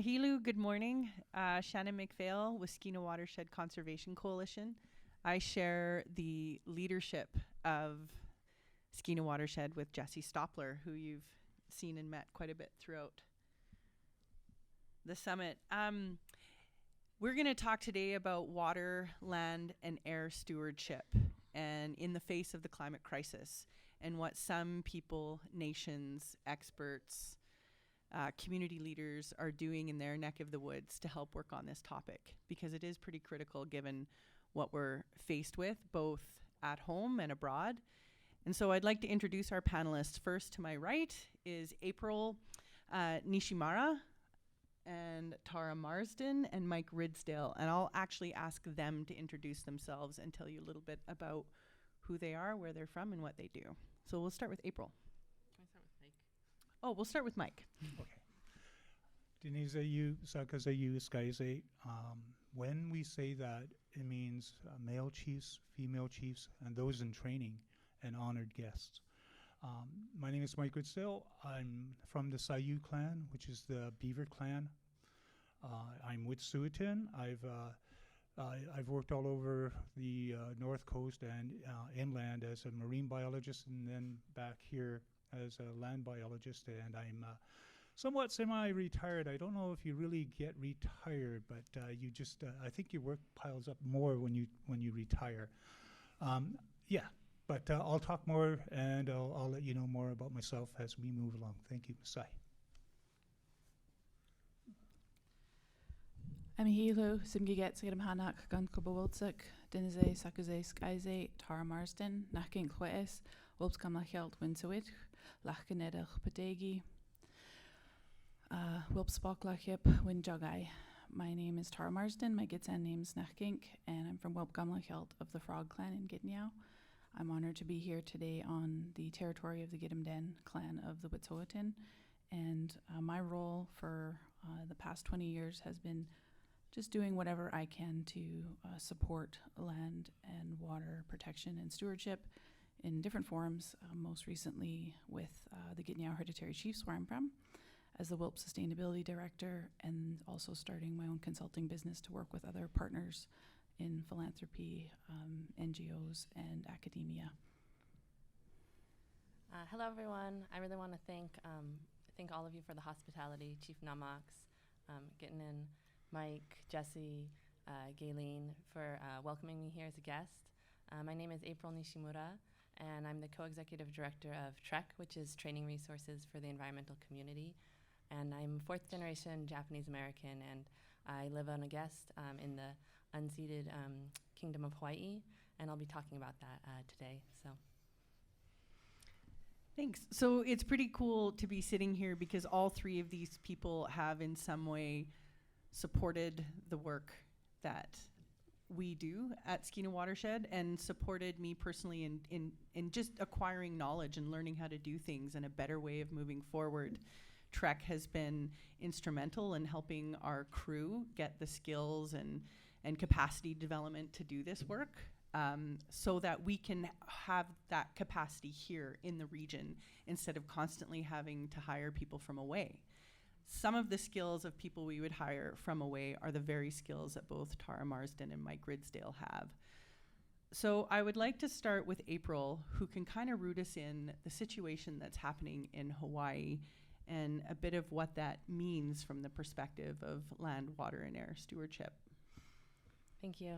Hilu, good morning. Shannon McPhail with Skeena Watershed Conservation Coalition. I share the leadership of Skeena Watershed with Jesse Stoppler, who you've seen and met quite a bit throughout the summit. We're going to talk today about water, land, and air stewardship, and in the face of the climate crisis, and what some people, nations, experts, community leaders are doing in their neck of the woods to help work on this topic, because it is pretty critical given what we're faced with, both at home and abroad. And so I'd like to introduce our panelists. First to my right is April Nishimura and Tara Marsden and Mike Ridsdale. And I'll actually ask them to introduce themselves and tell you a little bit about who they are, where they're from, and what they do. So we'll start with April. Can I start with Mike? Oh, we'll start with Mike. Okay. Diniza Sakaza Skize. When we say that, it means male chiefs, female chiefs, and those in training and honored guests. My name is Mike Ridsdale. I'm from the Sayu clan, which is the Beaver clan. I'm with Suatin. I've worked all over the North Coast and inland as a marine biologist, and then back here as a land biologist, and I'm somewhat semi-retired. I don't know if you really get retired, but you just I think your work piles up more when you retire. Yeah, but I'll talk more, and I'll let you know more about myself as we move along. Thank you, Masai. I'm Hilo, Simgiget, Sigam Hanak, Gun Kubawiltsik, Dinize, Sakuze, Skyze, Tara Marsden, Nakin Kweese, Wolps Kamlachelt, Winsowit, Lachkanedach, Pategi, Wolps Spoklachip, Winjogai. My name is Tara Marsden, my Gitxsan name's Nachkink, and I'm from Wolp Kamlachelt of the Frog clan in Gitanyow. I'm honored to be here today on the territory of the Gidimden clan of the Wet'suwet'en, and my role for the past 20 years has been just doing whatever I can to support land and water protection and stewardship in different forms, most recently with the Gitanyow Hereditary Chiefs, where I'm from, as the WILP Sustainability Director, and also starting my own consulting business to work with other partners in philanthropy, NGOs, and academia. Hello, everyone. I really want to thank all of you for the hospitality, Chief Namax, Gitxsan, Mike, Jesse, Gayleen, for welcoming me here as a guest. My name is April Nishimura, and I'm the co-executive director of TREC, which is Training Resources for the Environmental Community. And I'm fourth generation Japanese American, and I live on a guest in the unceded Kingdom of Hawai'i, and I'll be talking about that today. So. Thanks. So it's pretty cool to be sitting here because all three of these people have in some way supported the work that we do at Skeena Watershed, and supported me personally in just acquiring knowledge and learning how to do things in a better way of moving forward. TREC has been instrumental in helping our crew get the skills and capacity development to do this work, so that we can have that capacity here in the region instead of constantly having to hire people from away. Some of the skills of people we would hire from away are the very skills that both Tara Marsden and Mike Ridsdale have. So I would like to start with April, who can kind of root us in the situation that's happening in Hawaii and a bit of what that means from the perspective of land, water, and air stewardship. Thank you.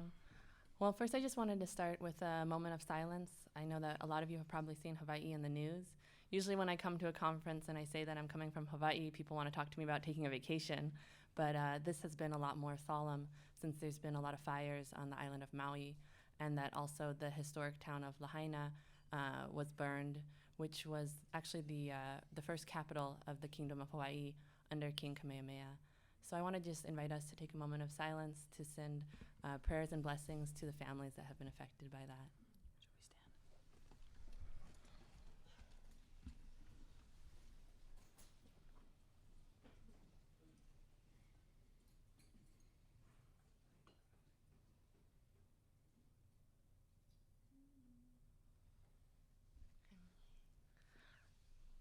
Well, first I just wanted to start with a moment of silence. I know that a lot of you have probably seen Hawaii in the news. Usually when I come to a conference and I say that I'm coming from Hawaii, people want to talk to me about taking a vacation. But this has been a lot more solemn since there's been a lot of fires on the island of Maui, and that also the historic town of Lahaina was burned, which was actually the first capital of the Kingdom of Hawaii under King Kamehameha. So I want to just invite us to take a moment of silence to send prayers and blessings to the families that have been affected by that.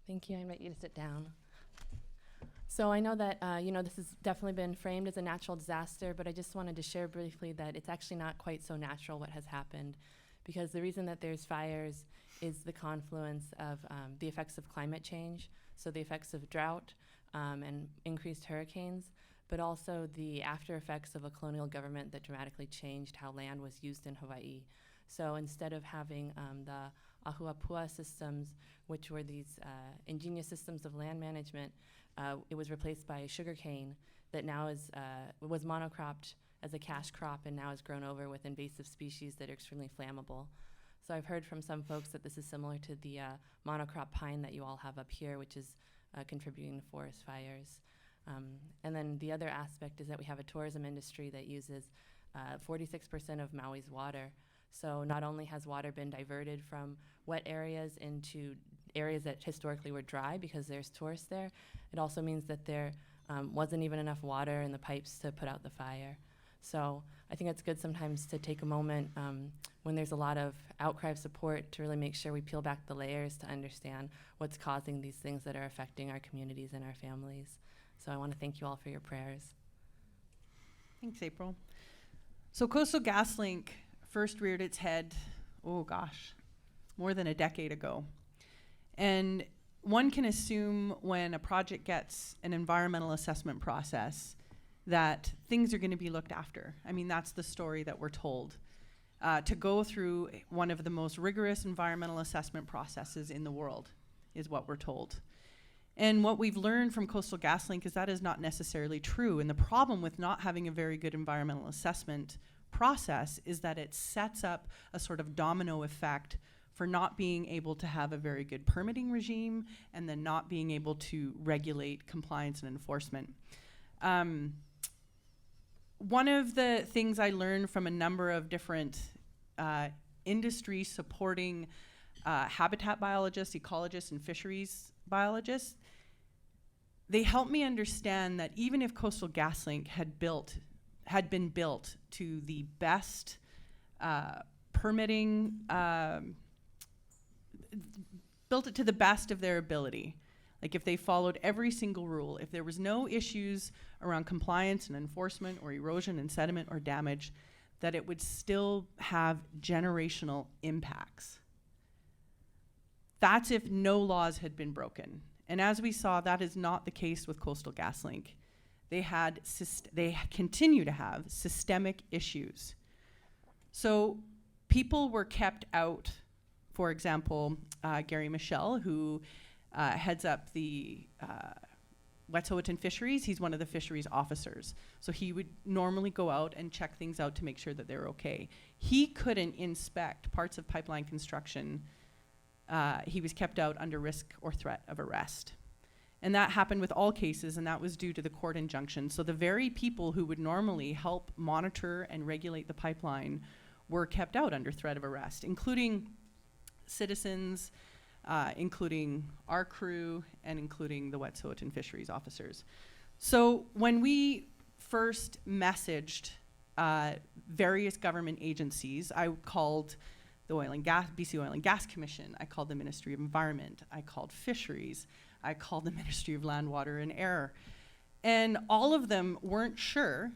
Thank you. I invite you to sit down. So I know that, this has definitely been framed as a natural disaster, but I just wanted to share briefly that it's actually not quite so natural what has happened, because the reason that there's fires is the confluence of the effects of climate change, so the effects of drought and increased hurricanes, but also the after effects of a colonial government that dramatically changed how land was used in Hawaii. So instead of having the ahuapua systems, which were these ingenious systems of land management, it was replaced by sugarcane that now was monocropped as a cash crop and now is grown over with invasive species that are extremely flammable. So I've heard from some folks that this is similar to the monocrop pine that you all have up here, which is contributing to forest fires. And then the other aspect is that we have a tourism industry that uses 46% of Maui's water. So not only has water been diverted from wet areas into areas that historically were dry because there's tourists there, it also means that there wasn't even enough water in the pipes to put out the fire. So I think it's good sometimes to take a moment when there's a lot of outcry of support to really make sure we peel back the layers to understand what's causing these things that are affecting our communities and our families. So I want to thank you all for your prayers. Thanks, April. So Coastal GasLink first reared its head, more than a decade ago. And one can assume when a project gets an environmental assessment process that things are going to be looked after. I mean, that's the story that we're told. To go through one of the most rigorous environmental assessment processes in the world is what we're told. And what we've learned from Coastal GasLink is that is not necessarily true. And the problem with not having a very good environmental assessment process is that it sets up a sort of domino effect for not being able to have a very good permitting regime and then not being able to regulate compliance and enforcement. One of the things I learned from a number of different industry supporting habitat biologists, ecologists, and fisheries biologists, they helped me understand that even if Coastal GasLink had been built to the best permitting, built it to the best of their ability, like if they followed every single rule, if there was no issues around compliance and enforcement or erosion and sediment or damage, that it would still have generational impacts. That's if no laws had been broken. And as we saw, that is not the case with Coastal GasLink. They continue to have systemic issues. So people were kept out. For example, Gary Michel, who heads up the Wet'suwet'en fisheries, he's one of the fisheries officers. So he would normally go out and check things out to make sure that they're okay. He couldn't inspect parts of pipeline construction. He was kept out under risk or threat of arrest. And that happened with all cases, and that was due to the court injunction. So the very people who would normally help monitor and regulate the pipeline were kept out under threat of arrest, including citizens, including our crew, and including the Wet'suwet'en fisheries officers. So when we first messaged various government agencies, I called the BC Oil and Gas Commission, I called the Ministry of Environment, I called Fisheries, I called the Ministry of Land, Water and Air, and all of them weren't sure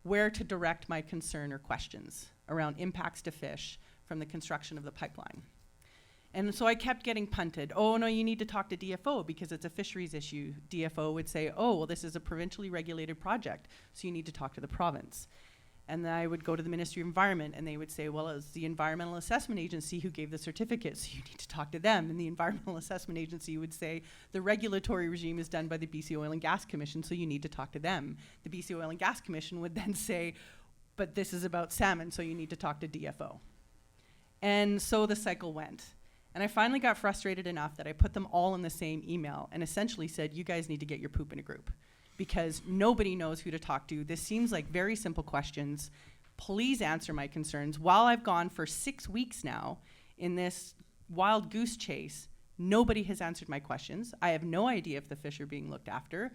where to direct my concern or questions around impacts to fish from the construction of the pipeline. And so I kept getting punted. Oh, no, you need to talk to DFO because it's a fisheries issue. DFO would say, oh, well, this is a provincially regulated project, so you need to talk to the province. And then I would go to the Ministry of Environment, and they would say, well, it's the Environmental Assessment Agency who gave the certificate, so you need to talk to them. And the Environmental Assessment Agency would say, the regulatory regime is done by the BC Oil and Gas Commission, so you need to talk to them. The BC Oil and Gas Commission would then say, but this is about salmon, so you need to talk to DFO. And so the cycle went. And I finally got frustrated enough that I put them all in the same email and essentially said, you guys need to get your poop in a group because nobody knows who to talk to. This seems like very simple questions. Please answer my concerns. While I've gone for 6 weeks now in this wild goose chase, nobody has answered my questions. I have no idea if the fish are being looked after.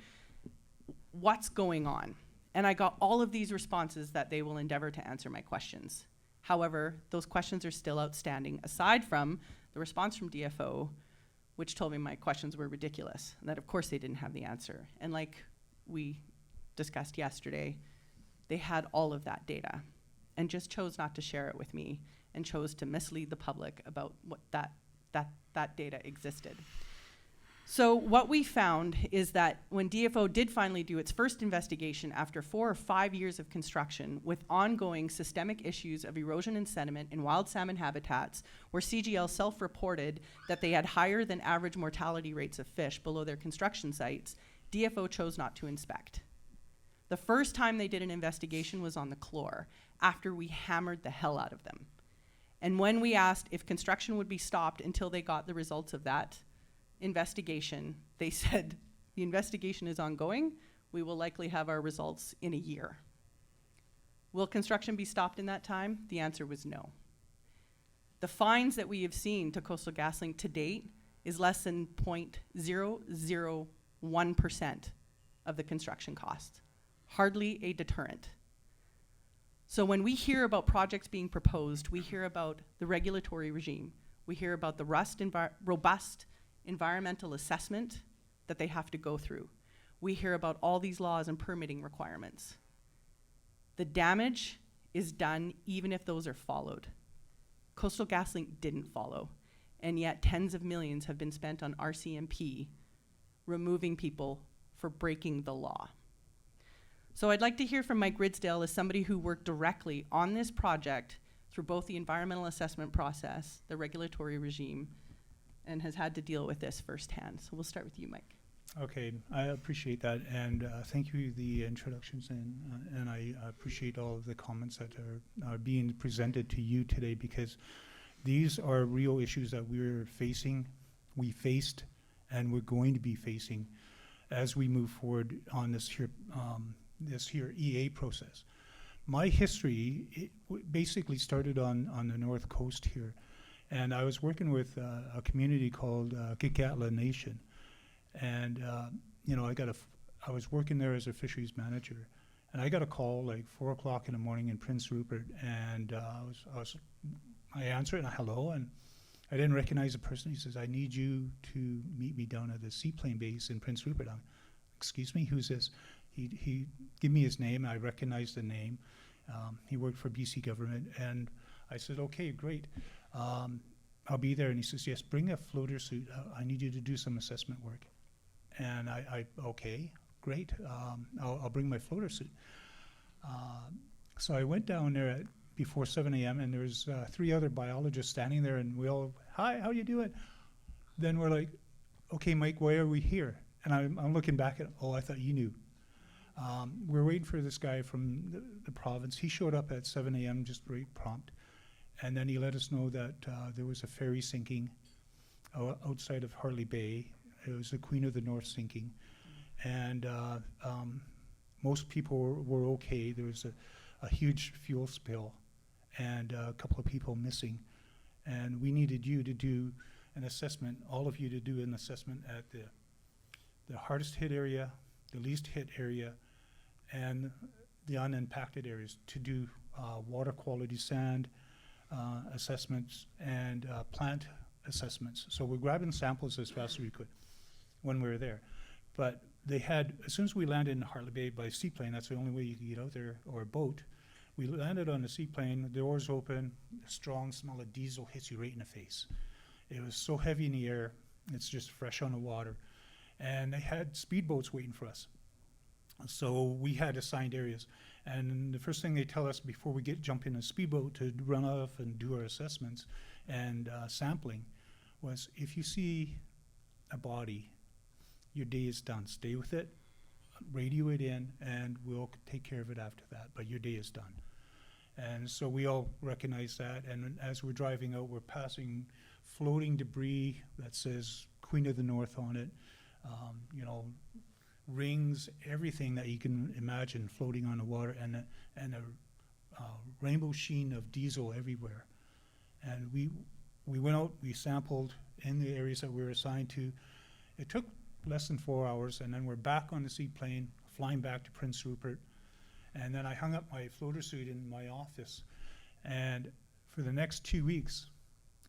What's going on? And I got all of these responses that they will endeavor to answer my questions. However, those questions are still outstanding, aside from the response from DFO, which told me my questions were ridiculous, and that of course they didn't have the answer. And like we discussed yesterday, they had all of that data and just chose not to share it with me and chose to mislead the public about what that data existed. So what we found is that when DFO did finally do its first investigation after 4 or 5 years of construction with ongoing systemic issues of erosion and sediment in wild salmon habitats, where CGL self-reported that they had higher than average mortality rates of fish below their construction sites, DFO chose not to inspect. The first time they did an investigation was on the Clore, after we hammered the hell out of them. And when we asked if construction would be stopped until they got the results of that investigation, they said, the investigation is ongoing. We will likely have our results in a year. Will construction be stopped in that time? The answer was no. The fines that we have seen to Coastal GasLink to date is less than 0.001% of the construction cost. Hardly a deterrent. So when we hear about projects being proposed, we hear about the regulatory regime. We hear about the robust environmental assessment that they have to go through. We hear about all these laws and permitting requirements. The damage is done even if those are followed. Coastal GasLink didn't follow, and yet tens of millions have been spent on RCMP removing people for breaking the law. So I'd like to hear from Mike Ridsdale as somebody who worked directly on this project through both the environmental assessment process, the regulatory regime, and has had to deal with this firsthand. So we'll start with you, Mike. Okay, I appreciate that, and thank you for the introductions, and I appreciate all of the comments that are being presented to you today, because these are real issues that we faced, and we're going to be facing as we move forward on this here EA process. My history basically started on the North Coast here, and I was working with a community called Gitxsan Nation, and you know, I was working there as a fisheries manager, and I got a call like 4 o'clock in the morning in Prince Rupert, and I answered, and hello, and I didn't recognize the person. He says, "I need you to meet me down at the seaplane base in Prince Rupert." Excuse me, who's this? He gave me his name. I recognized the name. He worked for BC government, and I said, "Okay, great. I'll be there." And he says, "Yes, bring a floater suit. I need you to do some assessment work." And I okay, great. I'll bring my floater suit. So I went down there before 7 a.m. and there's 3 other biologists standing there, and we all, "Hi, how you doing?" Then we're like, "Okay, Mike, why are we here?" And I'm looking back at, "Oh, I thought you knew." We're waiting for this guy from the province. He showed up at 7 a.m. just very prompt. And then he let us know that there was a ferry sinking outside of Hartley Bay. It was the Queen of the North sinking. And most people were okay. There was a huge fuel spill and a couple of people missing. And we needed you to do an assessment, all of you to do an assessment at the hardest hit area, the least hit area, and the unimpacted areas, to do water quality, sand assessments, and plant assessments. So we're grabbing samples as fast as we could when we were there. But they had, as soon as we landed in Hartley Bay by seaplane, that's the only way you could get out there, or a boat. We landed on the seaplane, the doors open, a strong smell of diesel hits you right in the face. It was so heavy in the air, it's just fresh on the water. And they had speedboats waiting for us. So we had assigned areas. And the first thing they tell us before we jump in a speedboat to run off and do our assessments and sampling was, if you see a body, your day is done. Stay with it, radio it in, and we'll take care of it after that, but your day is done. And so we all recognize that, and as we're driving out, we're passing floating debris that says Queen of the North on it, you know, rings, everything that you can imagine floating on the water, and a rainbow sheen of diesel everywhere. And we went out, we sampled in the areas that we were assigned to. It took less than 4 hours, and then we're back on the seaplane, flying back to Prince Rupert. And then I hung up my floater suit in my office. And for the next 2 weeks,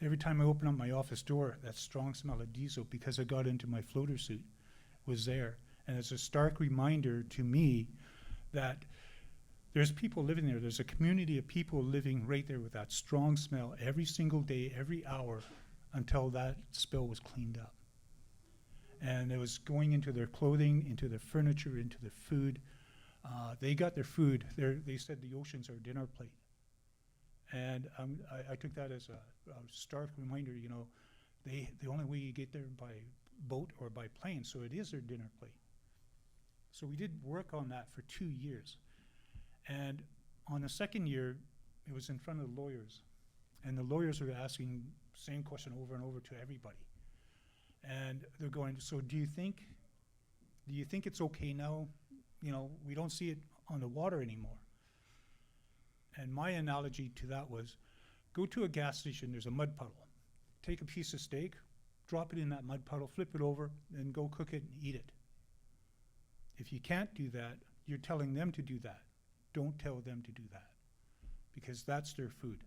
Every time I open up my office door, that strong smell of diesel, because I got into my floater suit, was there. And it's a stark reminder to me that there's people living there. There's a community of people living right there with that strong smell every single day, every hour, until that spill was cleaned up. And it was going into their clothing, into their furniture, into their food. They got their food. They said the ocean's our dinner plate. And I took that as a stark reminder, you know, the only way you get there by boat or by plane, so it is their dinner plate. So we did work on that for 2 years. And on the second year, it was in front of the lawyers. And the lawyers were asking the same question over and over to everybody. And they're going, so do you think it's okay now? You know, we don't see it on the water anymore. And my analogy to that was, go to a gas station, there's a mud puddle. Take a piece of steak, drop it in that mud puddle, flip it over, and go cook it and eat it. If you can't do that, you're telling them to do that. Don't tell them to do that, because that's their food.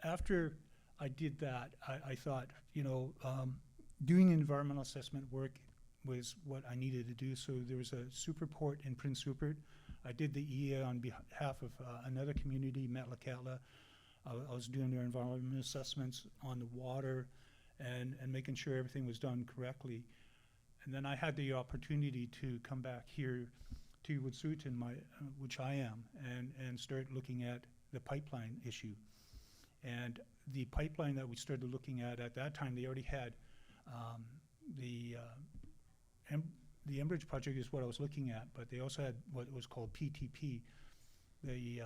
After I did that, I thought, you know, doing environmental assessment work was what I needed to do. So there was a super port in Prince Rupert. I did the EA on behalf of another community, Metlakatla. I was doing their environmental assessments on the water and making sure everything was done correctly. And then I had the opportunity to come back here to Wet'suwet'en, which I am, and start looking at the pipeline issue. And the pipeline that we started looking at that time, they already had the Enbridge project is what I was looking at, but they also had what was called PTP. The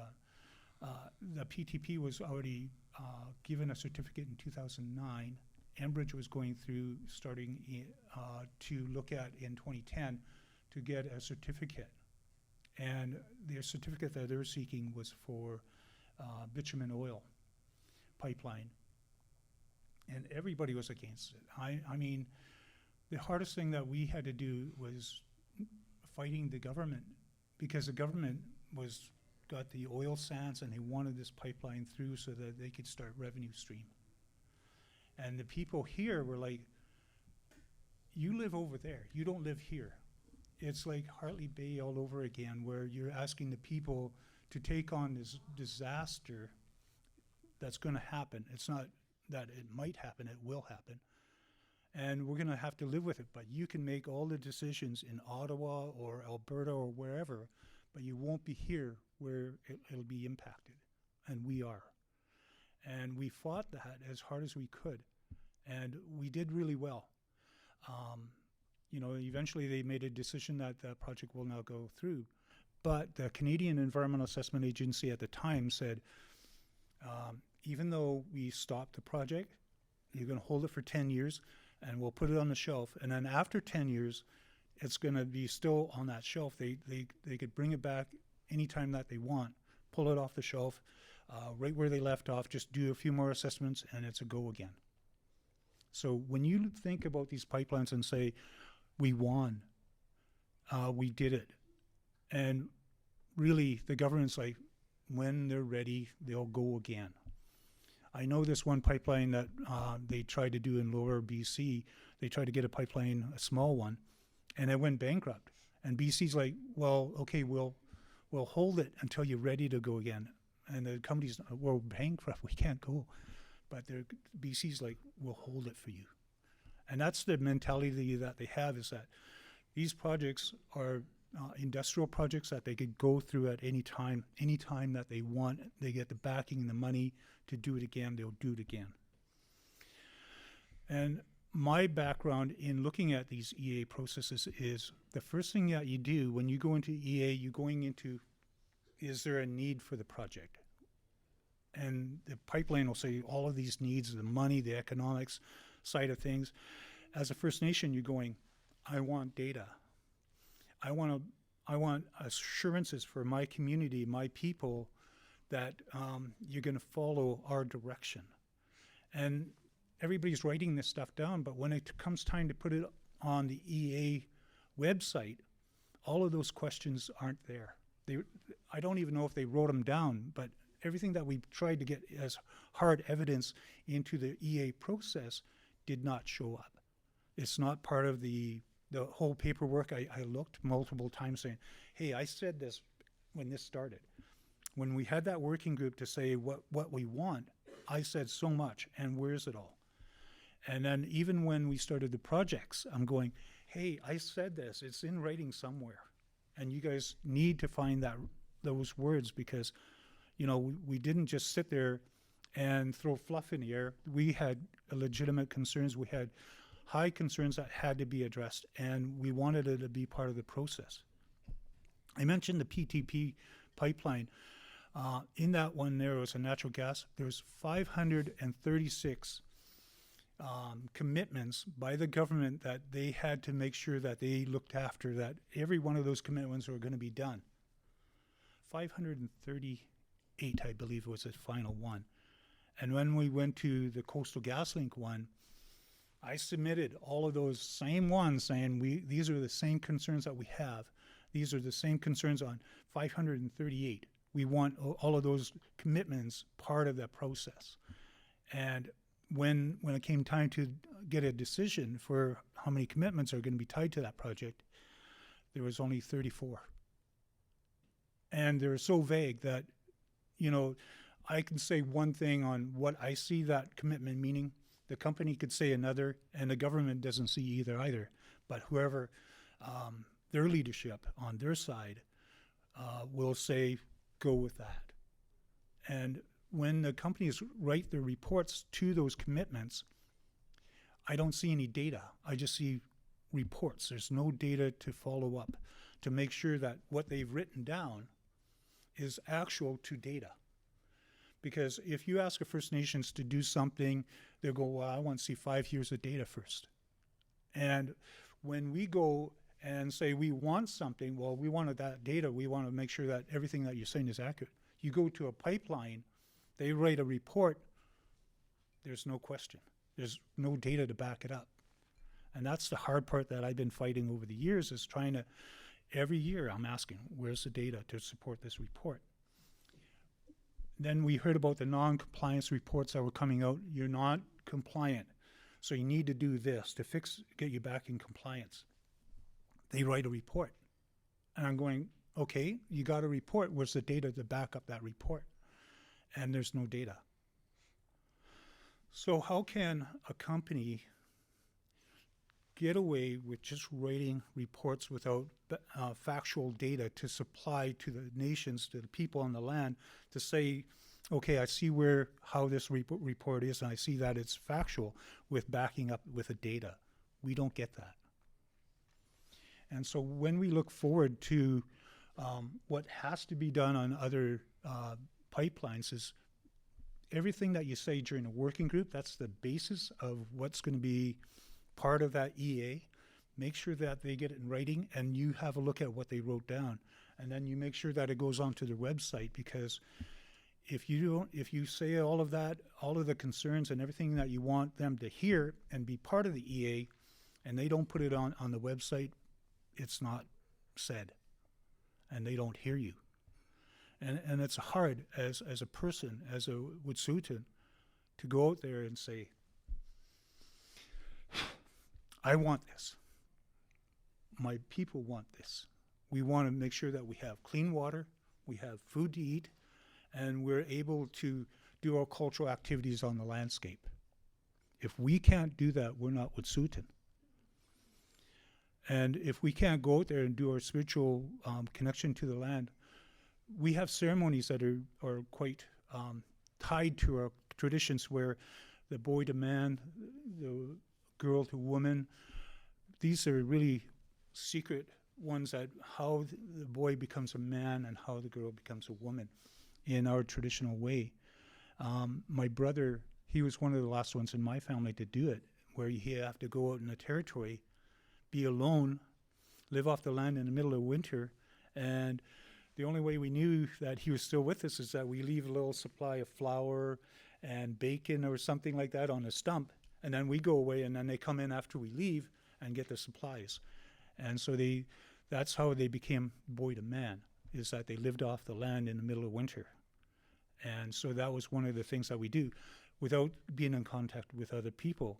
PTP was already given a certificate in 2009. Enbridge was going through starting to look at in 2010 to get a certificate. And their certificate that they were seeking was for bitumen oil pipeline. And everybody was against it. I mean, the hardest thing that we had to do was fighting the government, because the government got the oil sands and they wanted this pipeline through so that they could start revenue stream. And the people here were like, you live over there, you don't live here. It's like Hartley Bay all over again, where you're asking the people to take on this disaster that's gonna happen. It's not that it might happen, it will happen. And we're gonna have to live with it, but you can make all the decisions in Ottawa or Alberta or wherever, but you won't be here where it'll be impacted, and we are. And we fought that as hard as we could, and we did really well. You know, eventually they made a decision that the project will now go through, but the Canadian Environmental Assessment Agency at the time said, even though we stopped the project, you're gonna hold it for 10 years, and we'll put it on the shelf, and then after 10 years, it's gonna be still on that shelf. They could bring it back anytime that they want, pull it off the shelf, right where they left off, just do a few more assessments, and it's a go again. So when you think about these pipelines and say, we won, we did it, and really the government's like, when they're ready, they'll go again. I know this one pipeline that they tried to do in lower BC, they tried to get a pipeline, a small one, and it went bankrupt. And BC's like, well, okay, we'll hold it until you're ready to go again. And the company's, we're bankrupt, we can't go. But BC's like, we'll hold it for you. And that's the mentality that they have, is that these projects are industrial projects that they could go through at any time that they want. They get the backing and the money to do it again, they'll do it again. And my background in looking at these EA processes is the first thing that you do when you go into EA, you're going into, is there a need for the project? And the pipeline will say all of these needs, the money, the economics side of things. As a First Nation, you're going, I want data. I want assurances for my community, my people, that you're going to follow our direction. And everybody's writing this stuff down, but when it comes time to put it on the EA website, all of those questions aren't there. I don't even know if they wrote them down, but everything that we tried to get as hard evidence into the EA process did not show up. It's not part of the whole paperwork. I looked multiple times saying, hey, I said this when this started. When we had that working group to say what we want, I said so much, and where's it all? And then even when we started the projects, I'm going, hey, I said this, it's in writing somewhere. And you guys need to find those words, because, you know, we didn't just sit there and throw fluff in the air. We had legitimate concerns. We had high concerns that had to be addressed, and we wanted it to be part of the process. I mentioned the PTP pipeline. In that one, there was a natural gas. There's 536 commitments by the government that they had to make sure that they looked after, that every one of those commitments were going to be done. 538, I believe, was the final one. And when we went to the Coastal GasLink one, I submitted all of those same ones saying these are the same concerns that we have. These are the same concerns on 538. We want all of those commitments part of that process. And when it came time to get a decision for how many commitments are going to be tied to that project, there was only 34. And they're so vague that, you know, I can say one thing on what I see that commitment meaning. The company could say another, and the government doesn't see either. But whoever, their leadership on their side will say, go with that. And when the companies write their reports to those commitments, I don't see any data. I just see reports. There's no data to follow up to make sure that what they've written down is actual to data. Because if you ask a First Nations to do something, they'll go, well, I want to see 5 years of data first. And when we go and say we want something, well, we wanted that data. We want to make sure that everything that you're saying is accurate. You go to a pipeline, they write a report, there's no question. There's no data to back it up. And that's the hard part that I've been fighting over the years, is trying to, every year I'm asking, where's the data to support this report? Then we heard about the non-compliance reports that were coming out. You're not compliant, so you need to do this to get you back in compliance. They write a report. And I'm going, okay, you got a report. Where's the data to back up that report? And there's no data. So how can a company get away with just writing reports without factual data to supply to the nations, to the people on the land, to say, okay, I see how this report is, and I see that it's factual, with backing up with the data? We don't get that. And so when we look forward to what has to be done on other pipelines, is everything that you say during a working group, that's the basis of what's going to be part of that EA. Make sure that they get it in writing, and you have a look at what they wrote down. And then you make sure that it goes onto their website, because if you say all of that, all of the concerns and everything that you want them to hear and be part of the EA, and they don't put it on the website, it's not said, and they don't hear you. And it's hard as a person, as a Wet'suwet'en, to go out there and say, I want this. My people want this. We want to make sure that we have clean water, we have food to eat, and we're able to do our cultural activities on the landscape. If we can't do that, we're not Wet'suwet'en. And if we can't go out there and do our spiritual connection to the land, we have ceremonies that are quite tied to our traditions, where the boy to man, the girl to woman, these are really secret ones, that how the boy becomes a man and how the girl becomes a woman in our traditional way. My brother, he was one of the last ones in my family to do it, where he have to go out in the territory, be alone, live off the land in the middle of winter, and the only way we knew that he was still with us is that we leave a little supply of flour and bacon or something like that on a stump, and then we go away, and then they come in after we leave and get the supplies. And so that's how they became boy to man, is that they lived off the land in the middle of winter. And so that was one of the things that we do without being in contact with other people.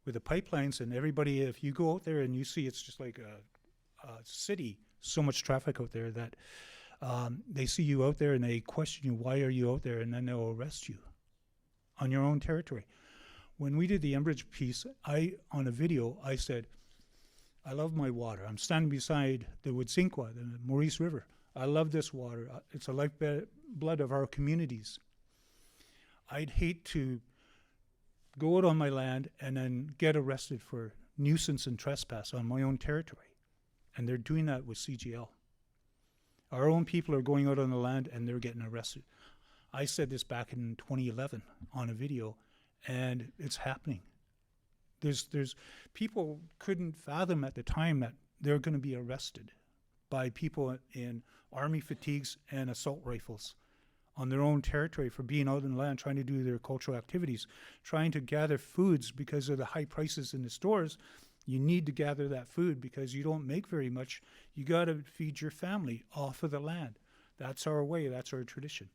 With the pipelines and everybody, if you go out there and you see it's just like a city, so much traffic out there that they see you out there and they question you, why are you out there? And then they'll arrest you on your own territory. When we did the Enbridge piece, on a video, I said, I love my water. I'm standing beside the Wet'suwet'en, the Maurice River. I love this water. It's a lifeblood of our communities. I'd hate to go out on my land and then get arrested for nuisance and trespass on my own territory. And they're doing that with CGL. Our own people are going out on the land and they're getting arrested. I said this back in 2011 on a video, and it's happening. There's people couldn't fathom at the time that they're going to be arrested by people in army fatigues and assault rifles on their own territory for being out in the land, trying to do their cultural activities, trying to gather foods because of the high prices in the stores. You need to gather that food because you don't make very much. You got to feed your family off of the land. That's our way. That's our tradition.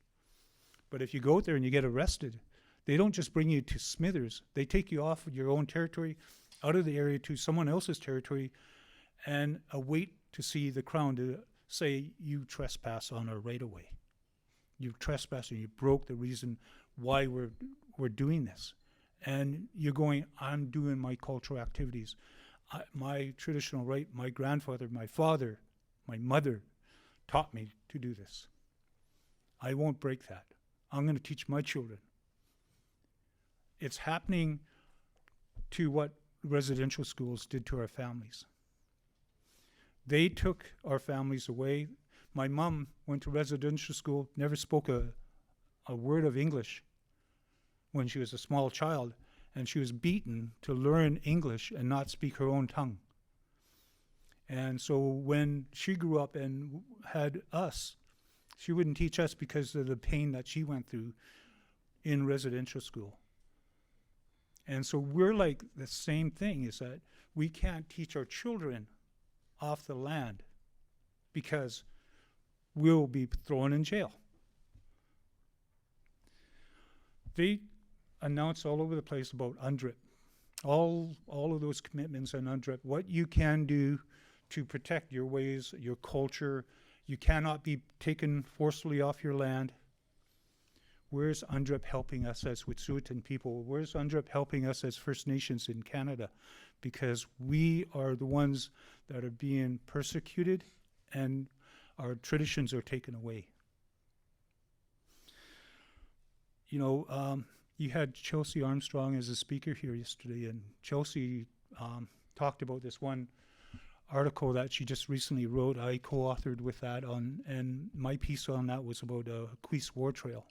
But if you go out there and you get arrested, they don't just bring you to Smithers. They take you off of your own territory, out of the area to someone else's territory, and await to see the Crown to say you trespass on our right-of-way. You trespassed and you broke the reason why we're doing this. And you're going, I'm doing my cultural activities. My traditional right, my grandfather, my father, my mother taught me to do this. I won't break that. I'm going to teach my children. It's happening to what residential schools did to our families. They took our families away. My mom went to residential school, never spoke a word of English when she was a small child, and she was beaten to learn English and not speak her own tongue. And so when she grew up and had us, she wouldn't teach us because of the pain that she went through in residential school. And so we're like the same thing, is that we can't teach our children off the land because we'll be thrown in jail. They announce all over the place about UNDRIP, all of those commitments on UNDRIP, what you can do to protect your ways, your culture. You cannot be taken forcefully off your land. Where's UNDRIP helping us as Wet'suwet'en people? Where's UNDRIP helping us as First Nations in Canada? Because we are the ones that are being persecuted and our traditions are taken away. You know, you had Chelsea Armstrong as a speaker here yesterday, and Chelsea talked about this one article that she just recently wrote. I co-authored with that and my piece on that was about Kweese War Trail.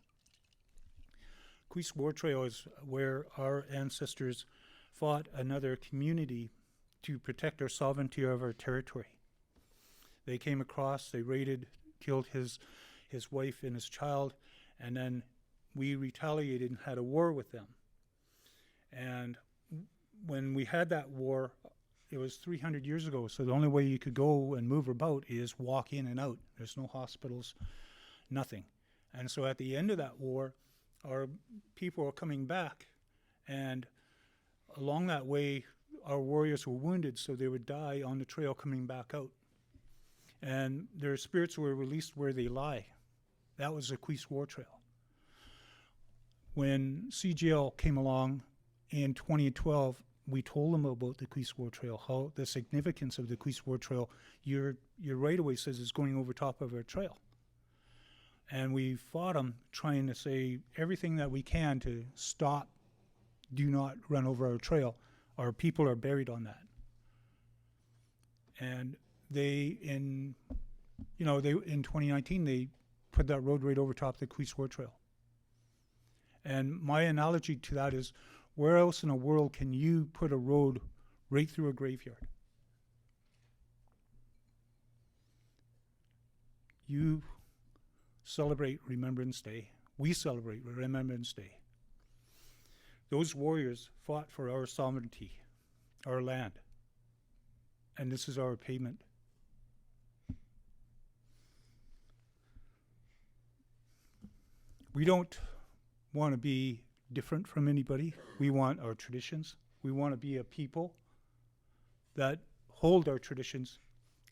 Kweese War Trail is where our ancestors fought another community to protect our sovereignty of our territory. They came across, they raided, killed his wife and his child, and then we retaliated and had a war with them. And when we had that war, it was 300 years ago, so the only way you could go and move about is walk in and out. There's no hospitals, nothing. And so at the end of that war, our people were coming back, and along that way, our warriors were wounded, so they would die on the trail coming back out. And their spirits were released where they lie. That was the Kweese War Trail. When CGL came along in 2012, we told them about the Kweese War Trail, how the significance of the Kweese War Trail. Your right-of-way says it's going over top of our trail. And we fought them, trying to say everything that we can to stop, do not run over our trail. Our people are buried on that. And in 2019, they put that road right over top of the Kweese War Trail. And my analogy to that is, where else in the world can you put a road right through a graveyard? You celebrate Remembrance Day. We celebrate Remembrance Day. Those warriors fought for our sovereignty, our land, and this is our payment. We don't want to be different from anybody. We want our traditions. We want to be a people that hold our traditions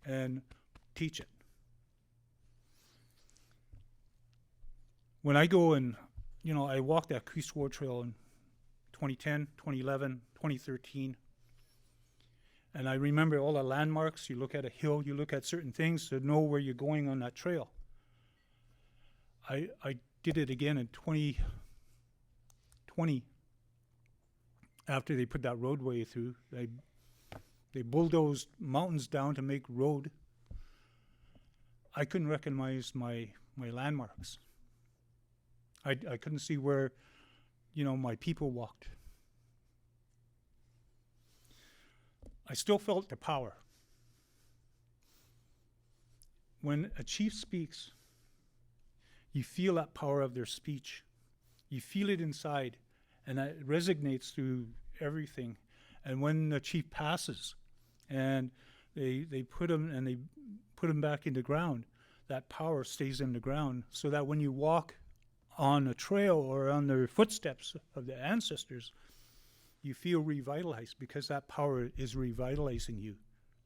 and teach it. When I go and, I walked that Kweese War Trail in 2010, 2011, 2013, and I remember all the landmarks. You look at a hill, you look at certain things to know where you're going on that trail. I did it again in 2020 after they put that roadway through. They bulldozed mountains down to make road. I couldn't recognize my landmarks. I couldn't see where, my people walked. I still felt the power. When a chief speaks, you feel that power of their speech. You feel it inside, and that resonates through everything. And when the chief passes, and they put him back in the ground, that power stays in the ground, so that when you walk on a trail or on the footsteps of the ancestors, you feel revitalized because that power is revitalizing you.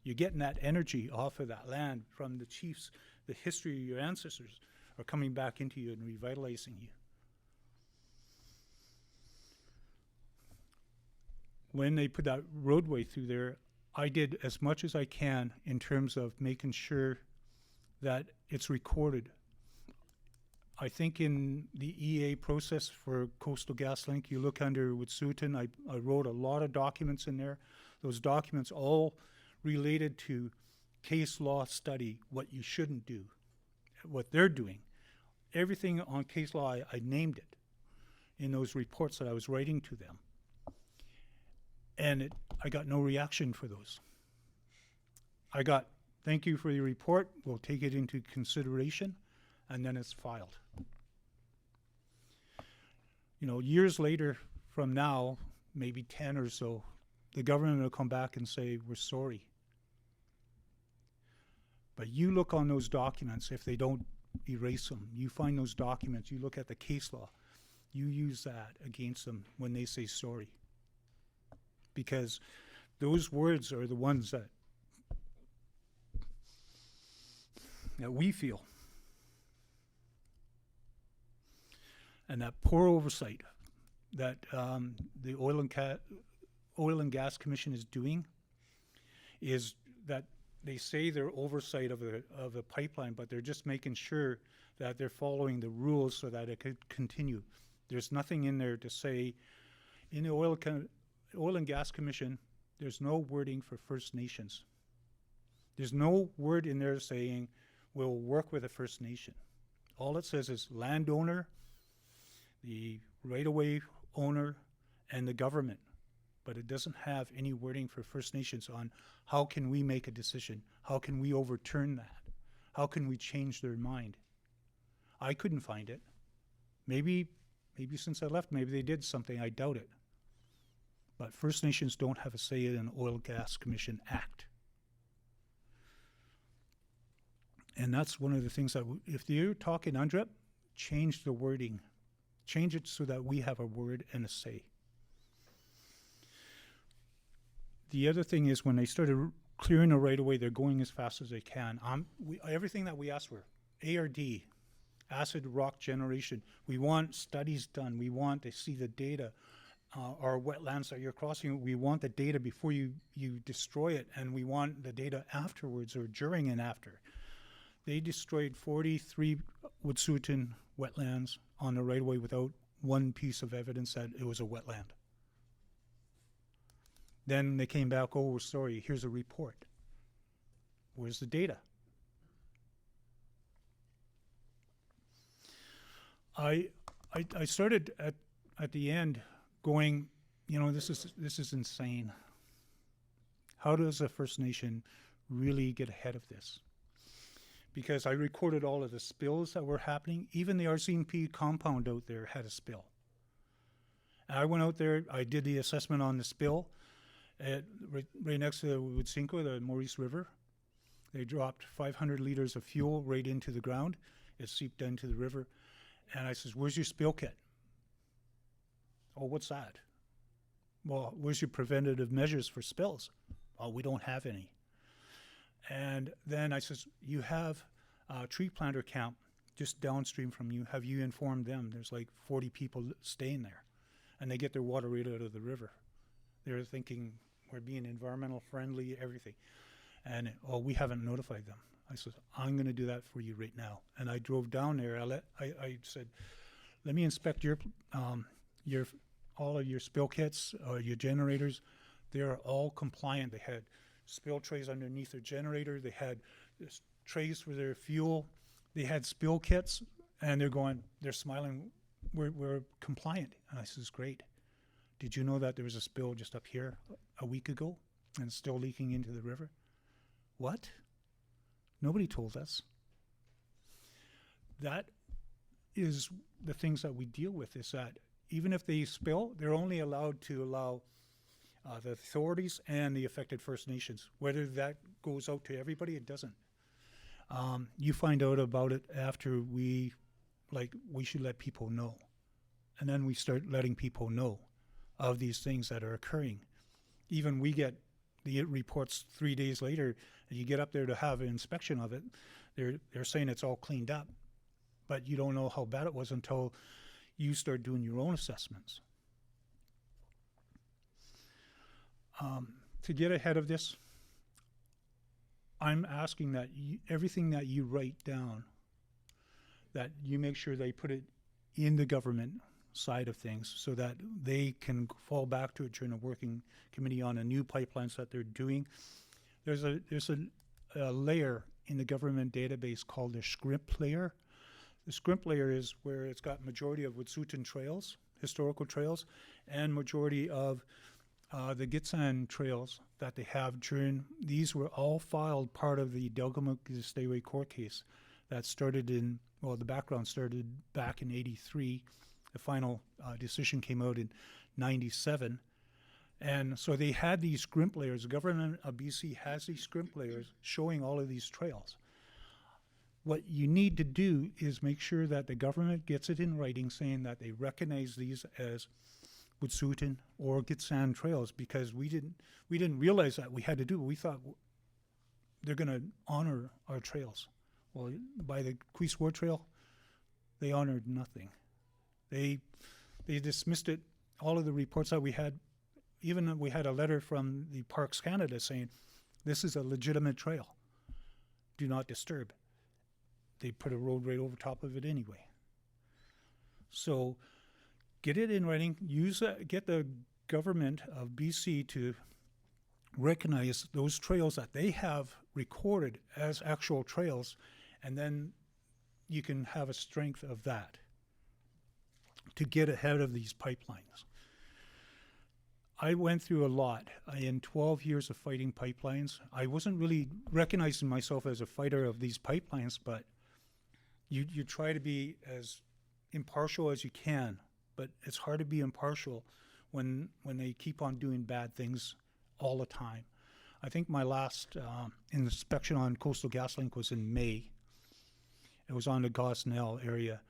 You're getting that energy off of that land from the chiefs. The history of your ancestors are coming back into you and revitalizing you. When they put that roadway through there, I did as much as I can in terms of making sure that it's recorded. I think in the EA process for Coastal GasLink, you look under Wet'suwet'en, I wrote a lot of documents in there. Those documents all related to case law study, what you shouldn't do, what they're doing. Everything on case law, I named it in those reports that I was writing to them. And I got no reaction for those. I got, thank you for your report, we'll take it into consideration, and then it's filed. Years later from now, maybe 10 or so, the government will come back and say, we're sorry. But you look on those documents, if they don't erase them, you find those documents, you look at the case law, you use that against them when they say sorry. Because those words are the ones that we feel. And that poor oversight that the Oil and Gas Commission is doing is that they say they're oversight of a pipeline, but they're just making sure that they're following the rules so that it could continue. There's nothing in there to say, in the Oil and Gas Commission, there's no wording for First Nations. There's no word in there saying we'll work with a First Nation. All it says is landowner, the right-of-way owner, and the government. But it doesn't have any wording for First Nations on how can we make a decision? How can we overturn that? How can we change their mind? I couldn't find it. Maybe since I left, maybe they did something. I doubt it. But First Nations don't have a say in an Oil Gas Commission Act. And that's one of the things that, if you're talking UNDRIP, change the wording. Change it so that we have a word and a say. The other thing is when they started clearing the right-of-way, they're going as fast as they can. Everything that we asked for, ARD, acid rock generation, we want studies done. We want to see the data. Our wetlands that you're crossing, we want the data before you destroy it, and we want the data afterwards or during and after. They destroyed 43 Wet'suwet'en wetlands on the right-of-way without one piece of evidence that it was a wetland. Then they came back, oh, we're sorry, here's a report. Where's the data? I started at the end going, this is insane. How does a First Nation really get ahead of this? Because I recorded all of the spills that were happening. Even the RCMP compound out there had a spill. And I went out there, I did the assessment on the spill right next to the Wet'suwet'en, the Maurice River. They dropped 500 liters of fuel right into the ground. It seeped into the river. And I says, where's your spill kit? Oh, what's that? Well, where's your preventative measures for spills? Oh, we don't have any. And then I says, you have a tree planter camp just downstream from you. Have you informed them? There's like 40 people staying there, and they get their water right out of the river. They're thinking we're being environmental friendly, everything. And, oh, we haven't notified them. I said, I'm going to do that for you right now. And I drove down there. I said, let me inspect all of your spill kits, your generators. They're all compliant. They had spill trays underneath their generator. They had trays for their fuel. They had spill kits, and they're smiling. We're compliant. And I says, great. Did you know that there was a spill just up here a week ago and it's still leaking into the river? What? Nobody told us. That is the things that we deal with, is that even if they spill, they're only allowed to allow the authorities and the affected First Nations. Whether that goes out to everybody, it doesn't. You find out about it after we should let people know. And then we start letting people know of these things that are occurring. Even we get the reports 3 days later, and you get up there to have an inspection of it, they're saying it's all cleaned up. But you don't know how bad it was until you start doing your own assessments. To get ahead of this, I'm asking that everything that you write down, that you make sure they put it in the government side of things so that they can fall back to it during a working committee on a new pipelines that they're doing. There's a layer in the government database called the SCRIMP layer. The SCRIMP layer is where it's got majority of Wet'suwet'en trails, historical trails, and majority of the Gitxsan trails that they have during, these were all filed part of the Delgamuukw court case that started the background started back in 83. The final decision came out in 97. And so they had these SCRIMP layers. The government of BC has these SCRIMP layers showing all of these trails. What you need to do is make sure that the government gets it in writing saying that they recognize these as Wet'suwet'en or Gitxsan trails, because we didn't realize that we had to do it. We thought they're going to honor our trails. Well, by the Kweese War Trail, they honored nothing. They dismissed it. All of the reports that we had, even we had a letter from the Parks Canada saying, this is a legitimate trail. Do not disturb. They put a road right over top of it anyway. So get it in writing. Get the government of BC to recognize those trails that they have recorded as actual trails, and then you can have a strength of that to get ahead of these pipelines. I went through a lot in 12 years of fighting pipelines. I wasn't really recognizing myself as a fighter of these pipelines, but you try to be as impartial as you can, but it's hard to be impartial when they keep on doing bad things all the time. I think my last inspection on Coastal GasLink was in May. It was on the Gosnell area,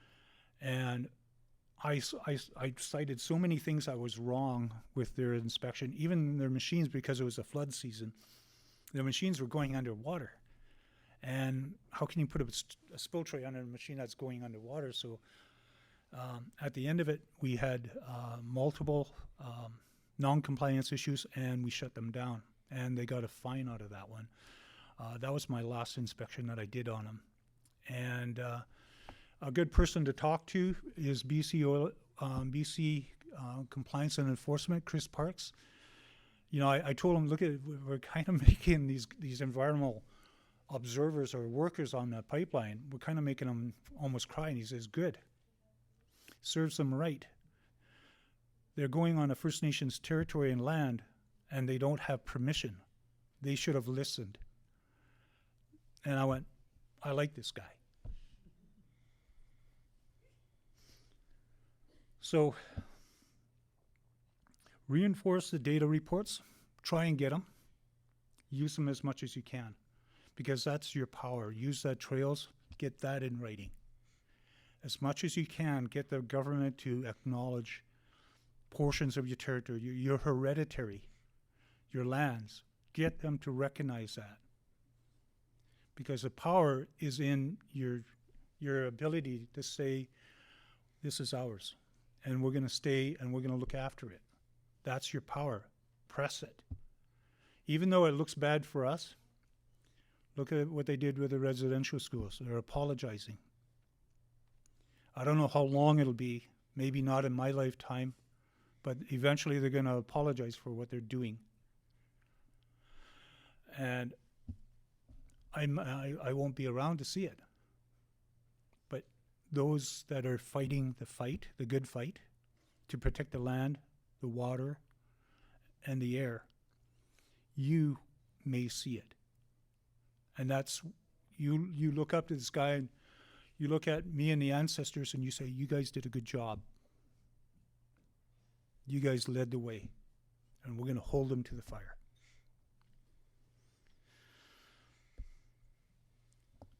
and I cited so many things that was wrong with their inspection, even their machines, because it was a flood season. Their machines were going underwater. And how can you put a spill tray under a machine that's going underwater? So at the end of it, we had multiple non-compliance issues, and we shut them down. And they got a fine out of that one. That was my last inspection that I did on them. And a good person to talk to is BC Compliance and Enforcement, Chris Parks. You know, I told him, look, we're kind of making these environmental observers or workers on the pipeline, we're kind of making them almost cry. And he says, good. Serves them right. They're going on a First Nations territory and land, and they don't have permission. They should have listened. And I went, I like this guy. So reinforce the data reports, try and get them, use them as much as you can, because that's your power. Use that trails, get that in writing. as much as you can, get the government to acknowledge portions of your territory, your hereditary, your lands. Get them to recognize that. Because the power is in your ability to say, this is ours, and we're going to stay and we're going to look after it. That's your power. Press it. Even though it looks bad for us, look at what they did with the residential schools. They're apologizing. I don't know how long it'll be, maybe not in my lifetime, but eventually they're going to apologize for what they're doing. And I won't be around to see it. But those that are fighting the fight, the good fight, to protect the land, the water, and the air, you may see it. And that's, you look up to the sky and you look at me and the ancestors and you say, you guys did a good job. You guys led the way, and we're going to hold them to the fire.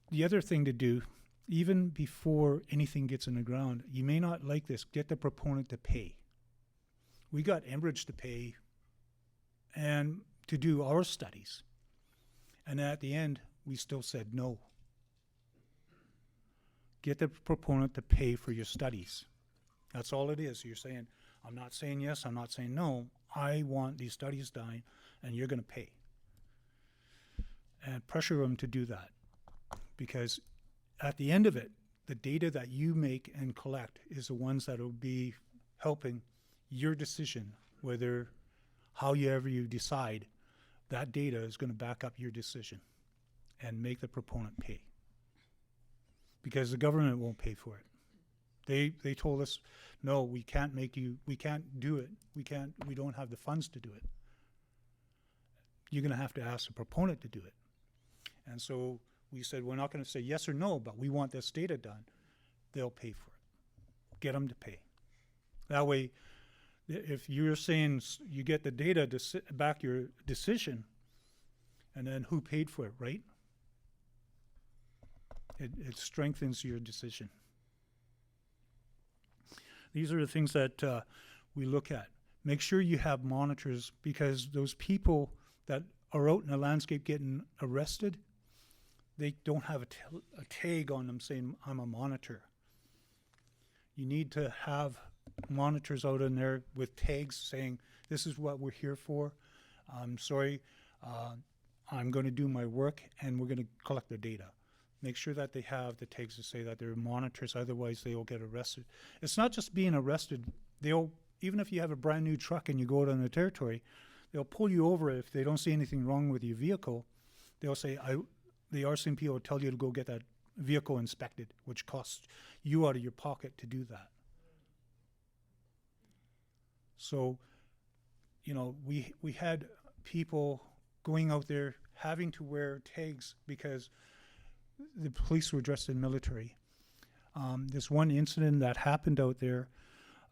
The other thing to do, even before anything gets in the ground, you may not like this, get the proponent to pay. We got Enbridge to pay and to do our studies. And at the end, we still said no. Get the proponent to pay for your studies. That's all it is. You're saying, I'm not saying yes, I'm not saying no. I want these studies done, and you're going to pay. And pressure them to do that. Because at the end of it, the data that you make and collect is the ones that will be helping your decision, whether however you decide, that data is going to back up your decision and make the proponent pay. Because the government won't pay for it. They told us, no, we can't do it. We don't have the funds to do it. You're going to have to ask the proponent to do it. And so we said, we're not going to say yes or no, but we want this data done. They'll pay for it. Get them to pay. That way, if you're saying you get the data to back your decision, and then who paid for it, right? It strengthens your decision. These are the things that we look at. Make sure you have monitors, because those people that are out in the landscape getting arrested, they don't have a tag on them saying, I'm a monitor. You need to have monitors out in there with tags saying, this is what we're here for. I'm sorry, I'm going to do my work, and we're going to collect the data. Make sure that they have the tags to say that they're monitors, otherwise they will get arrested. It's not just being arrested. Even if you have a brand new truck and you go out on the territory, they'll pull you over if they don't see anything wrong with your vehicle. They'll say, the RCMP will tell you to go get that vehicle inspected, which costs you out of your pocket to do that. So, we had people going out there having to wear tags because the police were dressed in military. This one incident that happened out there,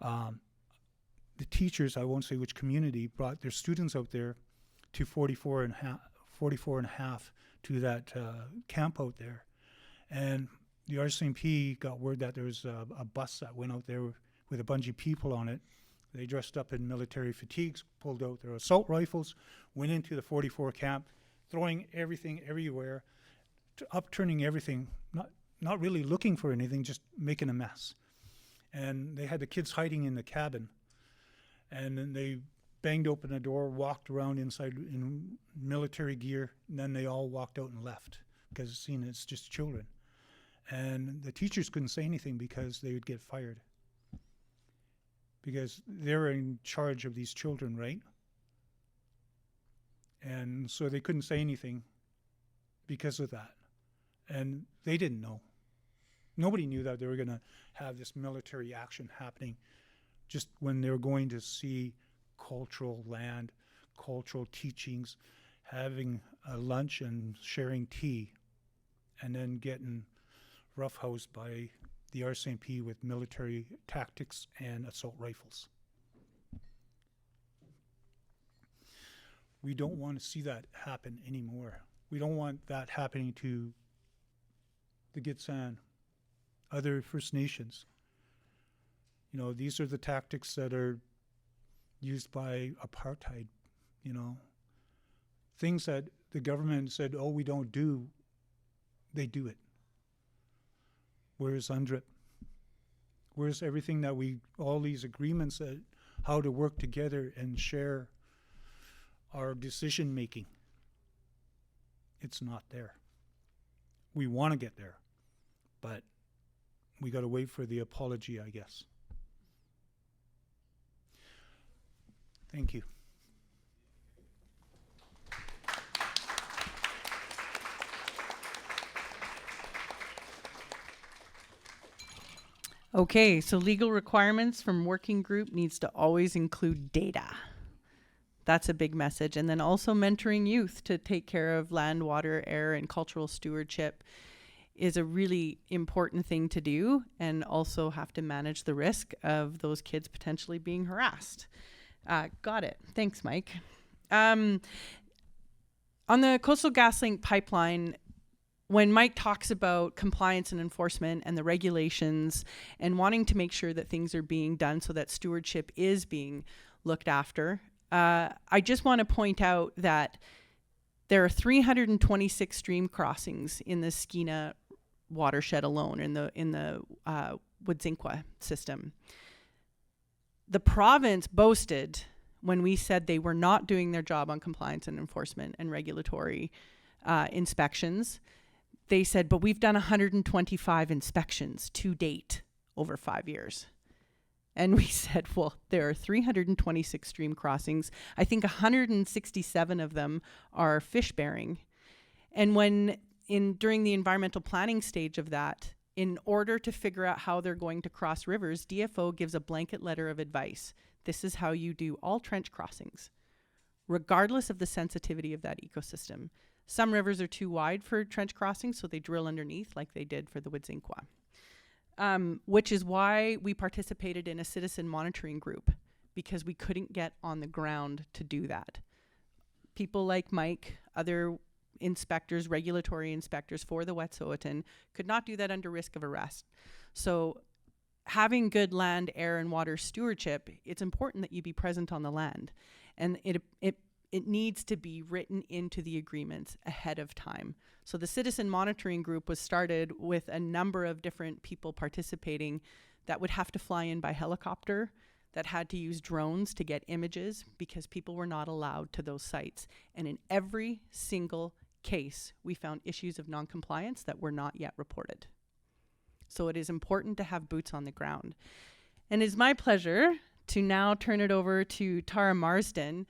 the teachers, I won't say which community, brought their students out there to 44 and a half to that camp out there. And the RCMP got word that there was a bus that went out there with a bunch of people on it. They dressed up in military fatigues, pulled out their assault rifles, went into the 44 camp, throwing everything everywhere, upturning everything, not really looking for anything, just making a mess. And they had the kids hiding in the cabin. And then they banged open the door, walked around inside in military gear, and then they all walked out and left because it's just children. And the teachers couldn't say anything because they would get fired. Because they're in charge of these children, right? And so they couldn't say anything because of that. And they didn't know. Nobody knew that they were going to have this military action happening just when they were going to see cultural land, cultural teachings, having a lunch and sharing tea, and then getting roughhoused by the RCMP with military tactics and assault rifles. We don't want to see that happen anymore. We don't want that happening to the Gitxsan other First Nations. You know, these are the tactics that are used by apartheid, you know. Things that the government said, oh, we don't do, they do it. Where's UNDRIP? Where's everything that all these agreements that how to work together and share our decision making? It's not there. We want to get there, but we got to wait for the apology, I guess. Thank you. Okay, so legal requirements from working group needs to always include data. That's a big message. And then also mentoring youth to take care of land, water, air, and cultural stewardship is a really important thing to do, and also have to manage the risk of those kids potentially being harassed. Got it. Thanks, Mike. On the Coastal GasLink pipeline, when Mike talks about compliance and enforcement and the regulations and wanting to make sure that things are being done so that stewardship is being looked after, I just want to point out that there are 326 stream crossings in the Skeena watershed alone, in the Wet'suwet'en system. The province boasted when we said they were not doing their job on compliance and enforcement and regulatory inspections. They said, but we've done 125 inspections to date over 5 years. And we said, well, there are 326 stream crossings. I think 167 of them are fish bearing. And during the environmental planning stage of that, in order to figure out how they're going to cross rivers, DFO gives a blanket letter of advice. This is how you do all trench crossings, regardless of the sensitivity of that ecosystem. Some rivers are too wide for trench crossings, so they drill underneath like they did for the Wet'suwet'en, which is why we participated in a citizen monitoring group, because we couldn't get on the ground to do that. People like Mike, other inspectors, regulatory inspectors for the Wet'suwet'en, could not do that under risk of arrest. So having good land, air, and water stewardship, it's important that you be present on the land. And it needs to be written into the agreements ahead of time. So the citizen monitoring group was started with a number of different people participating that would have to fly in by helicopter, that had to use drones to get images because people were not allowed to those sites. And in every single case, we found issues of non-compliance that were not yet reported. So it is important to have boots on the ground. And it's my pleasure to now turn it over to Tara Marsden,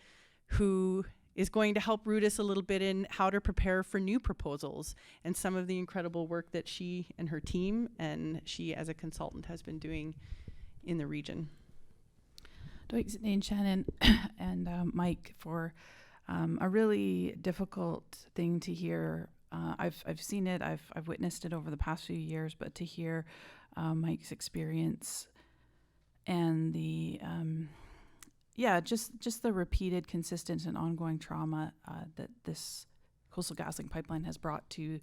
who is going to help root us a little bit in how to prepare for new proposals and some of the incredible work that she and her team and she as a consultant has been doing in the region. Thanks, Shannon and Mike, for a really difficult thing to hear. I've seen it, I've witnessed it over the past few years, but to hear Mike's experience and the just the repeated, consistent, and ongoing trauma that this Coastal GasLink pipeline has brought to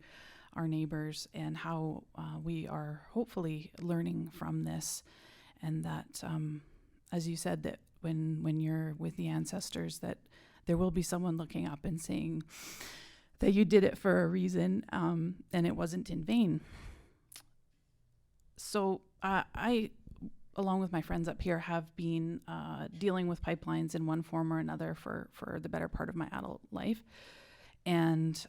our neighbors, and how we are hopefully learning from this, and that, as you said, that when you're with the ancestors, that there will be someone looking up and saying that you did it for a reason, and it wasn't in vain. So I, along with my friends up here, have been dealing with pipelines in one form or another for the better part of my adult life. And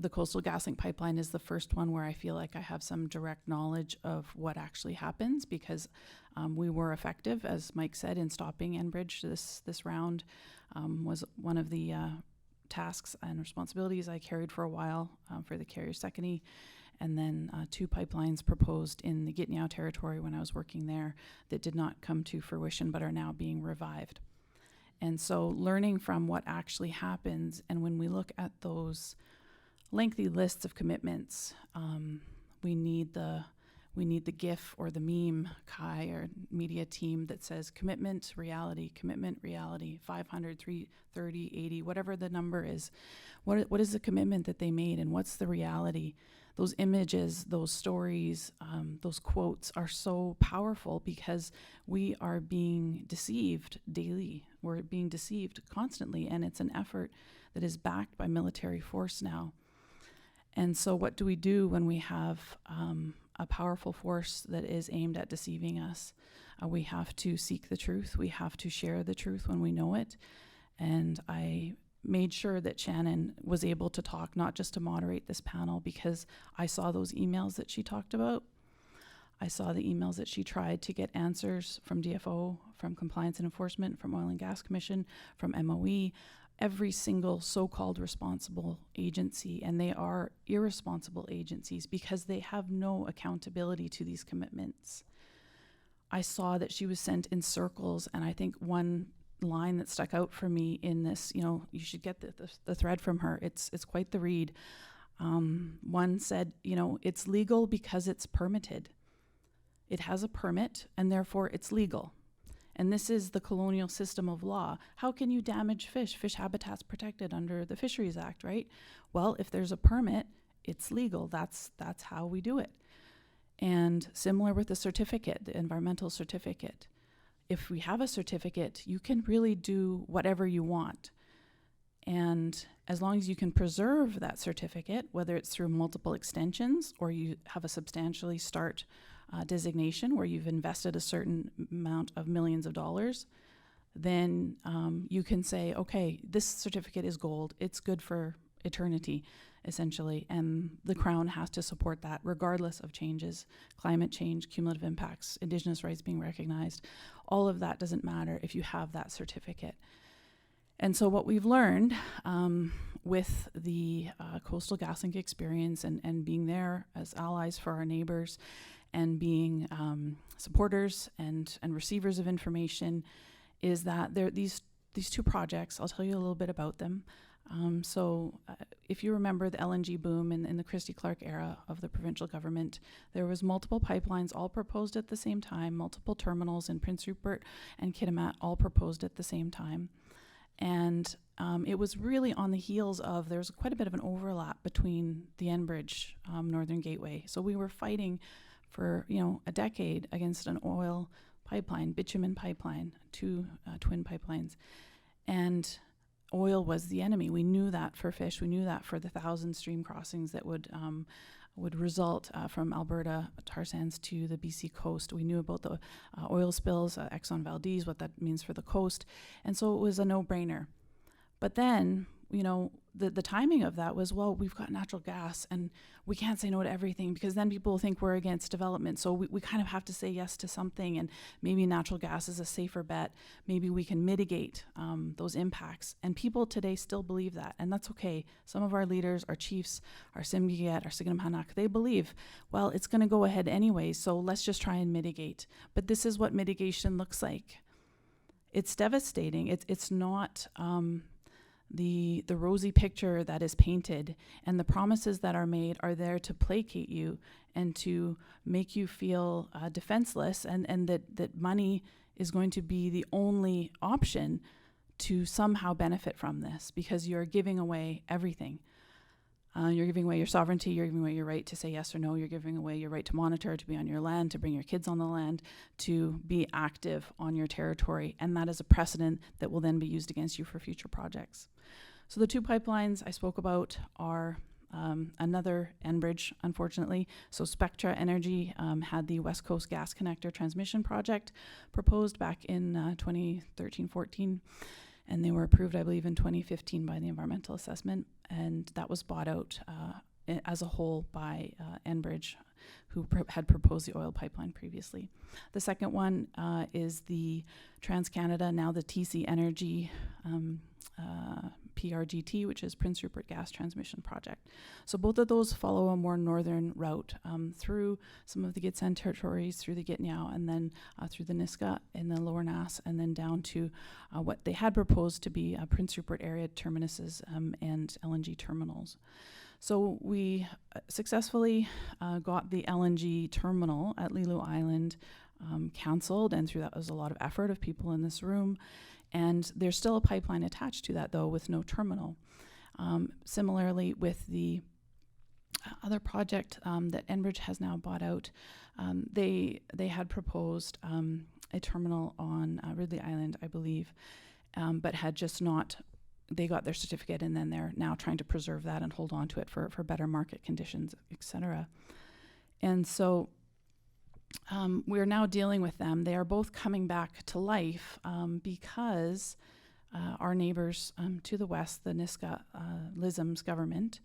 the Coastal GasLink pipeline is the first one where I feel like I have some direct knowledge of what actually happens, because we were effective, as Mike said, in stopping Enbridge. This round was one of the tasks and responsibilities I carried for a while for the Carrier Secondary. And then 2 pipelines proposed in the Gitanyow territory when I was working there that did not come to fruition but are now being revived. And so learning from what actually happens, and when we look at those lengthy lists of commitments, we need the GIF or the meme, Kai or media team, that says commitment, reality, 500, 330, 80, whatever the number is. What is the commitment that they made, and what's the reality those images, those stories, those quotes are so powerful because we are being deceived daily. We're being deceived constantly, and it's an effort that is backed by military force now. And so what do we do when we have a powerful force that is aimed at deceiving us? We have to seek the truth. We have to share the truth when we know it. And I made sure that Shannon was able to talk, not just to moderate this panel, because I saw those emails that she talked about. I saw the emails that she tried to get answers from DFO, from Compliance and Enforcement, from Oil and Gas Commission, from MOE, every single so-called responsible agency, and they are irresponsible agencies because they have no accountability to these commitments. I saw that she was sent in circles, and I think one line that stuck out for me in this, you should get the thread from her. It's quite the read. One said, it's legal because it's permitted. It has a permit, and therefore it's legal. And this is the colonial system of law. How can you damage fish? Fish habitat's protected under the Fisheries Act, right? Well, if there's a permit, it's legal. That's how we do it. And similar with the certificate, the environmental certificate. If we have a certificate, you can really do whatever you want. And as long as you can preserve that certificate, whether it's through multiple extensions or you have a substantially start designation where you've invested a certain amount of millions of dollars, then you can say, okay, this certificate is gold. It's good for eternity, essentially. And the Crown has to support that regardless of changes, climate change, cumulative impacts, Indigenous rights being recognized. All of that doesn't matter if you have that certificate. And so what we've learned with the Coastal GasLink experience and being there as allies for our neighbors and being supporters and receivers of information is that these two projects, I'll tell you a little bit about them. If you remember the LNG boom in the Christy Clark era of the provincial government, there was multiple pipelines all proposed at the same time, multiple terminals in Prince Rupert and Kitimat all proposed at the same time. And it was really on the heels of, there was quite a bit of an overlap between the Enbridge Northern Gateway. So we were fighting for a decade against an oil pipeline, bitumen pipeline, two twin pipelines. And oil was the enemy. We knew that for fish. We knew that for the 1,000 stream crossings that would result from Alberta tar sands to the BC coast. We knew about the oil spills, Exxon Valdez, what that means for the coast. And so it was a no-brainer. But then, the timing of that was, well, we've got natural gas and we can't say no to everything because then people will think we're against development. So we kind of have to say yes to something, and maybe natural gas is a safer bet. Maybe we can mitigate those impacts. And people today still believe that, and that's okay. Some of our leaders, our chiefs, our Simgiget, our Siganamhanak, they believe, well, it's going to go ahead anyway, so let's just try and mitigate. But this is what mitigation looks like. It's devastating. It's not the rosy picture that is painted, and the promises that are made are there to placate you and to make you feel defenseless, and that money is going to be the only option to somehow benefit from this, because you're giving away everything. You're giving away your sovereignty, you're giving away your right to say yes or no, you're giving away your right to monitor, to be on your land, to bring your kids on the land, to be active on your territory, and that is a precedent that will then be used against you for future projects. So the two pipelines I spoke about are another Enbridge, unfortunately. So Spectra Energy had the Westcoast Gas Connector Transmission Project proposed back in 2013-14. And they were approved, I believe, in 2015 by the environmental assessment. And that was bought out as a whole by Enbridge, who had proposed the oil pipeline previously. The second one is the TransCanada, now the TC Energy PRGT, which is Prince Rupert Gas Transmission Project. So both of those follow a more northern route through some of the Gitxsan territories, through the Gitanyow, and then through the Nisga'a in the Lower Nass, and then down to what they had proposed to be Prince Rupert area terminuses and LNG terminals. So we successfully got the LNG terminal at Lilu Island cancelled, and through that was a lot of effort of people in this room. And there's still a pipeline attached to that, though, with no terminal. Similarly, with the other project that Enbridge has now bought out, they had proposed a terminal on Ridley Island, I believe, but had just not. They got their certificate, and then they're now trying to preserve that and hold on to it for better market conditions, etc. And so we're now dealing with them. They are both coming back to life because our neighbors to the west, the Nisga'a Lism's government,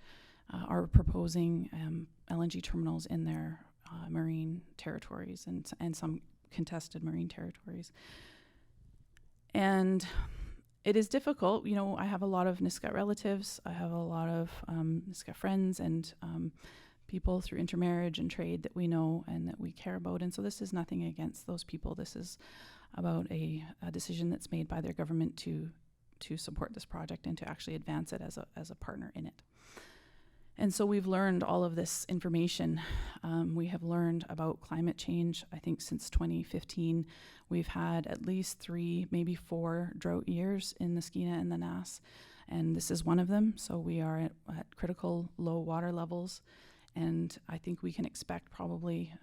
are proposing LNG terminals in their marine territories and some contested marine territories. And it is difficult. You know, I have a lot of Nisga'a relatives. I have a lot of Nisga'a friends and people through intermarriage and trade that we know and that we care about. And so this is nothing against those people. This is about a decision that's made by their government to support this project and to actually advance it as a partner in it. And so we've learned all of this information. We have learned about climate change. I think since 2015, we've had at least 3, maybe 4 drought years in the Skeena and the Nass, and this is one of them. So we are at critical low water levels, and I think we can expect probably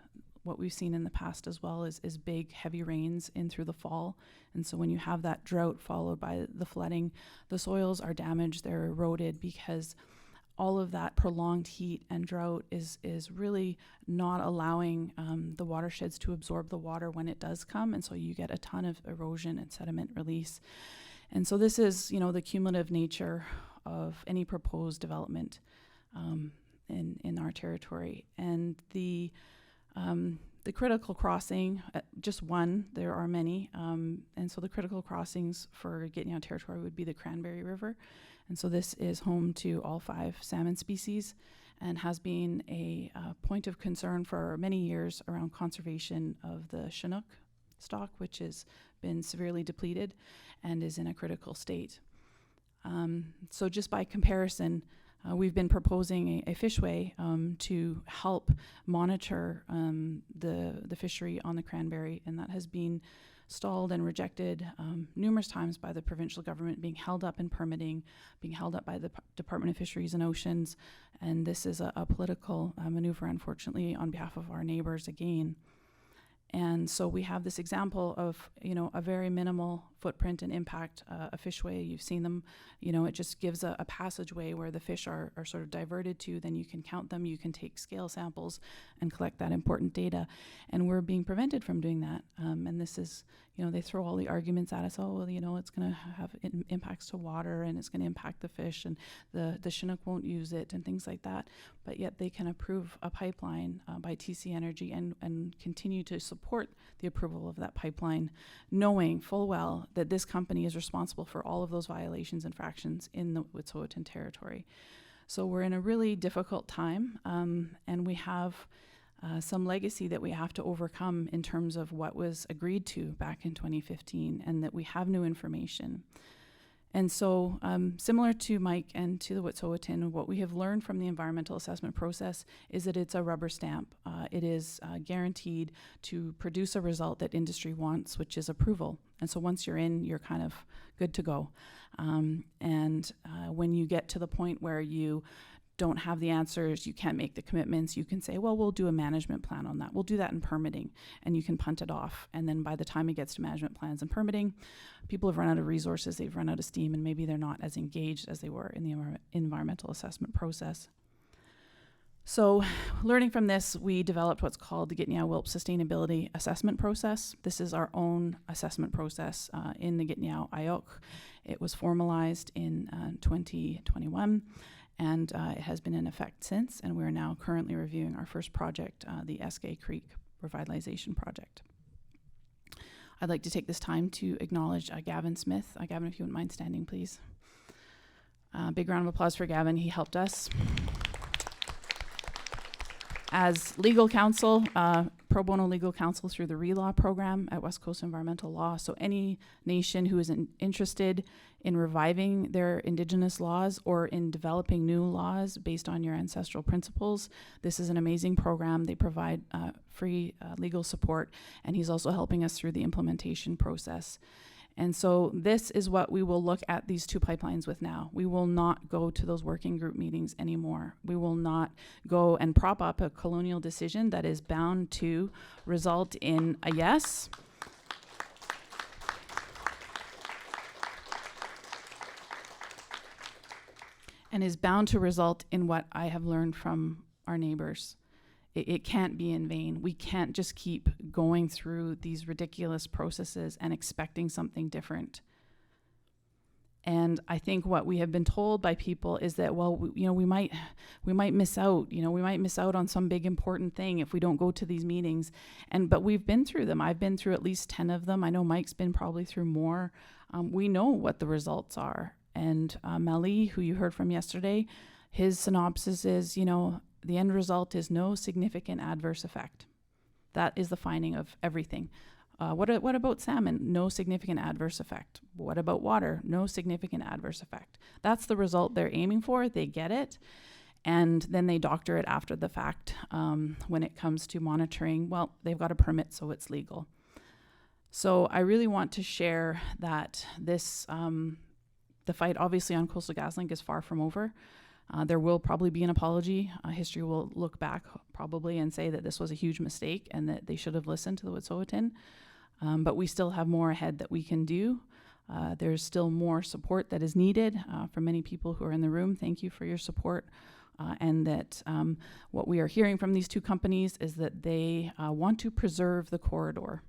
what we've seen in the past as well is big, heavy rains in through the fall. And so when you have that drought followed by the flooding, the soils are damaged, they're eroded, because all of that prolonged heat and drought is really not allowing the watersheds to absorb the water when it does come, and so you get a ton of erosion and sediment release. And so this is, you know, the cumulative nature of any proposed development in our territory. And the critical crossing, just one, there are many, and so the critical crossings for Gitanyow territory would be the Cranberry River. And so this is home to all 5 salmon species and has been a point of concern for many years around conservation of the Chinook stock, which has been severely depleted and is in a critical state. So just by comparison, we've been proposing a fishway to help monitor the fishery on the Cranberry, and that has been stalled and rejected numerous times by the provincial government, being held up in permitting, being held up by the Department of Fisheries and Oceans, and this is a political maneuver, unfortunately, on behalf of our neighbors again. And so we have this example of, you know, a very minimal footprint and impact, a fishway. You've seen them, you know, it just gives a passageway where the fish are sort of diverted to, then you can count them, you can take scale samples and collect that important data. And we're being prevented from doing that. And this is, you know, they throw all the arguments at us, oh, well, you know, it's going to have impacts to water and it's going to impact the fish and the Chinook won't use it and things like that. But yet they can approve a pipeline by BC Energy and continue to support the approval of that pipeline, knowing full well that this company is responsible for all of those violations and infractions in the Wet'suwet'en territory. So we're in a really difficult time, and we have some legacy that we have to overcome in terms of what was agreed to back in 2015, and that we have new information. And so similar to Mike and to the Wet'suwet'en, what we have learned from the environmental assessment process is that it's a rubber stamp. It is guaranteed to produce a result that industry wants, which is approval. And so once you're in, you're kind of good to go. And when you get to the point where you don't have the answers, you can't make the commitments, you can say, well, we'll do a management plan on that. We'll do that in permitting, and you can punt it off. And then by the time it gets to management plans and permitting, people have run out of resources, they've run out of steam, and maybe they're not as engaged as they were in the environmental assessment process. So learning from this, we developed what's called the Gitanyow Wilp Sustainability Assessment Process. This is our own assessment process in the Gitanyow IOC. It was formalized in 2021. And it has been in effect since, and we're now currently reviewing our first project, the Eskay Creek Revitalization Project. I'd like to take this time to acknowledge Gavin Smith. Gavin, if you wouldn't mind standing, please. Big round of applause for Gavin. He helped us. As legal counsel, pro bono legal counsel through the RELAW program at Westcoast Environmental Law. So any nation who is interested in reviving their Indigenous laws or in developing new laws based on your ancestral principles, this is an amazing program. They provide free legal support, and he's also helping us through the implementation process. And so this is what we will look at these two pipelines with now. We will not go to those working group meetings anymore. We will not go and prop up a colonial decision that is bound to result in a yes. And is bound to result in what I have learned from our neighbors. It can't be in vain. We can't just keep going through these ridiculous processes and expecting something different. And I think what we have been told by people is that, well, we might miss out. We might miss out on some big important thing if we don't go to these meetings. But we've been through them. I've been through at least 10 of them. I know Mike's been probably through more. We know what the results are. And Mali, who you heard from yesterday, his synopsis is, the end result is no significant adverse effect. That is the finding of everything. What about salmon? No significant adverse effect. What about water? No significant adverse effect. That's the result they're aiming for. They get it. And then they doctor it after the fact when it comes to monitoring. Well, they've got a permit, so it's legal. So I really want to share that this, the fight obviously on Coastal GasLink is far from over. There will probably be an apology. History will look back probably and say that this was a huge mistake and that they should have listened to the Wet'suwet'en. But we still have more ahead that we can do. There's still more support that is needed from many people who are in the room. Thank you for your support. And that what we are hearing from these two companies is that they want to preserve the corridor.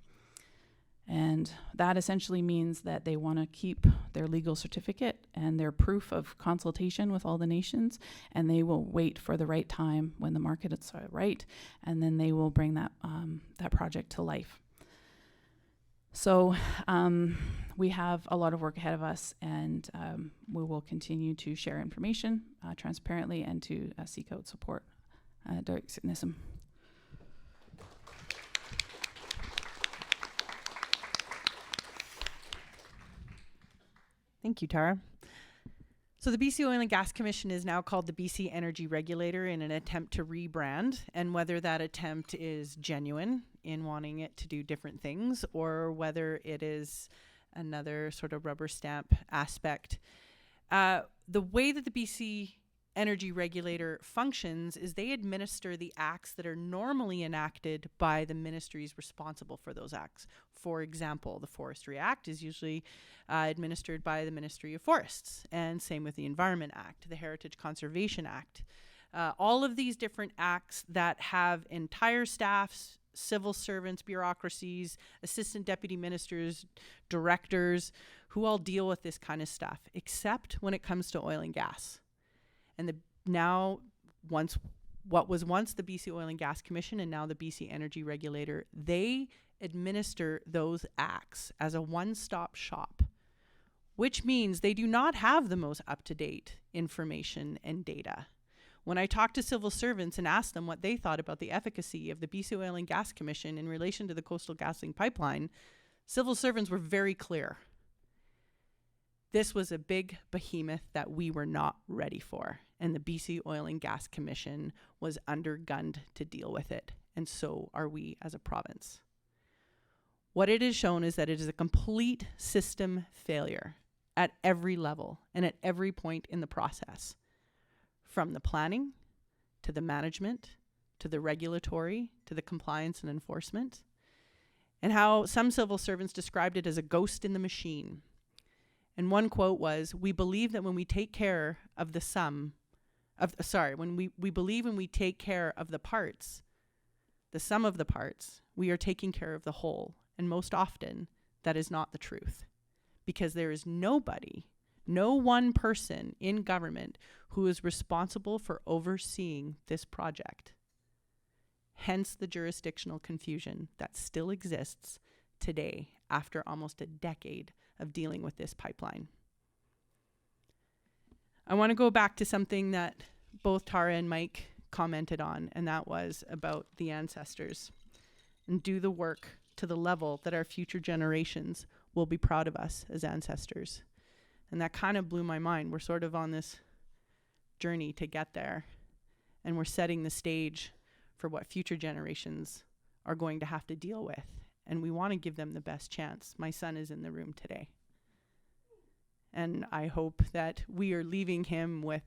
And that essentially means that they want to keep their legal certificate and their proof of consultation with all the nations, and they will wait for the right time when the market is right, and then they will bring that project to life. So we have a lot of work ahead of us, and we will continue to share information transparently and to seek out support. Nisga'a. Thank you, Tara. So the BC Oil and Gas Commission is now called the BC Energy Regulator in an attempt to rebrand, and whether that attempt is genuine in wanting it to do different things or whether it is another sort of rubber stamp aspect. The way that the BC Energy Regulator functions is they administer the acts that are normally enacted by the ministries responsible for those acts. For example, the Forestry Act is usually administered by the Ministry of Forests, and same with the Environment Act, the Heritage Conservation Act. All of these different acts that have entire staffs, civil servants, bureaucracies, assistant deputy ministers, directors, who all deal with this kind of stuff, except when it comes to oil and gas. And what was once the BC Oil and Gas Commission and now the BC Energy Regulator, they administer those acts as a one-stop shop, which means they do not have the most up-to-date information and data. When I talked to civil servants and asked them what they thought about the efficacy of the BC Oil and Gas Commission in relation to the Coastal GasLink pipeline, civil servants were very clear. This was a big behemoth that we were not ready for, and the BC Oil and Gas Commission was undergunned to deal with it, and so are we as a province. What it has shown is that it is a complete system failure at every level and at every point in the process, from the planning to the management to the regulatory to the compliance and enforcement, and how some civil servants described it as a ghost in the machine. And one quote was, "We believe that when we take care of the when we take care of the parts, the sum of the parts, we are taking care of the whole. And most often, that is not the truth. Because there is no one person in government who is responsible for overseeing this project. Hence the jurisdictional confusion that still exists today after almost a decade of dealing with this pipeline." I want to go back to something that both Tara and Mike commented on, and that was about the ancestors, and do the work to the level that our future generations will be proud of us as ancestors. And that kind of blew my mind. We're sort of on this journey to get there, and we're setting the stage for what future generations are going to have to deal with. And we want to give them the best chance. My son is in the room today. And I hope that we are leaving him with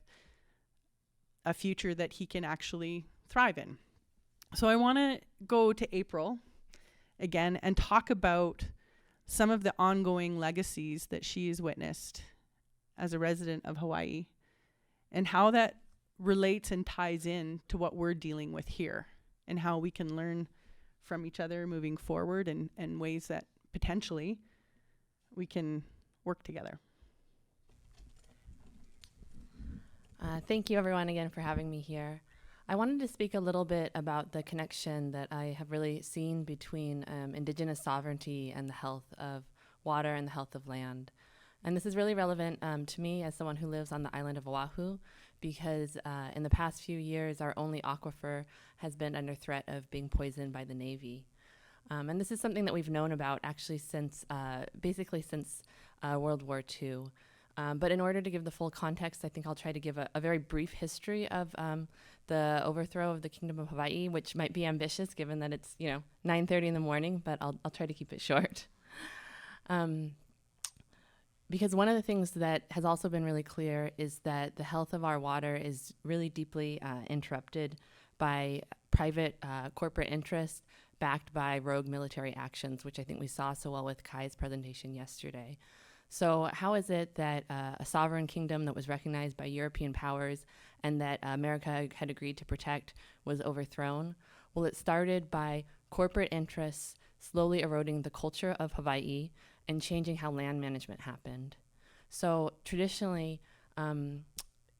a future that he can actually thrive in. So I want to go to April again and talk about some of the ongoing legacies that she has witnessed as a resident of Hawaii and how that relates and ties in to what we're dealing with here and how we can learn from each other moving forward and ways that potentially we can work together. Thank you everyone again for having me here. I wanted to speak a little bit about the connection that I have really seen between Indigenous sovereignty and the health of water and the health of land. And this is really relevant to me as someone who lives on the island of Oahu, because in the past few years, our only aquifer has been under threat of being poisoned by the Navy. And this is something that we've known about actually since, basically since World War II. But in order to give the full context, I think I'll try to give a very brief history of the overthrow of the Kingdom of Hawaii, which might be ambitious given that it's 9:30 in the morning, but I'll try to keep it short. Because one of the things that has also been really clear is that the health of our water is really deeply interrupted by private corporate interests backed by rogue military actions, which I think we saw so well with Kai's presentation yesterday. So how is it that a sovereign kingdom that was recognized by European powers and that America had agreed to protect was overthrown? Well, it started by corporate interests slowly eroding the culture of Hawaii and changing how land management happened. So traditionally,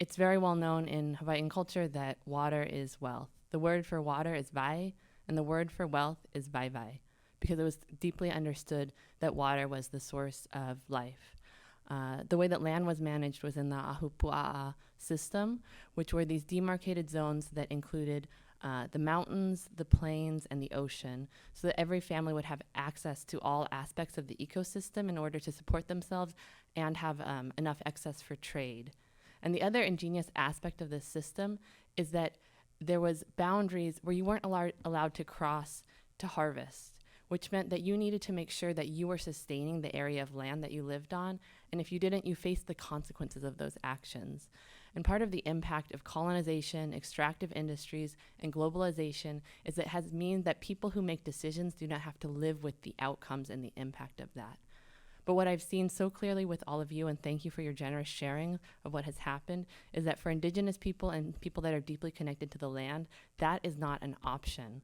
it's very well known in Hawaiian culture that water is wealth. The word for water is vai, and the word for wealth is vai, because it was deeply understood that water was the source of life. The way that land was managed was in the ahupua'a system, which were these demarcated zones that included the mountains, the plains, and the ocean, so that every family would have access to all aspects of the ecosystem in order to support themselves and have enough excess for trade. And the other ingenious aspect of this system is that there was boundaries where you weren't allowed to cross to harvest, which meant that you needed to make sure that you were sustaining the area of land that you lived on, and if you didn't, you faced the consequences of those actions. And part of the impact of colonization, extractive industries, and globalization is it has means that people who make decisions do not have to live with the outcomes and the impact of that. But what I've seen so clearly with all of you, and thank you for your generous sharing of what has happened, is that for Indigenous people and people that are deeply connected to the land, that is not an option.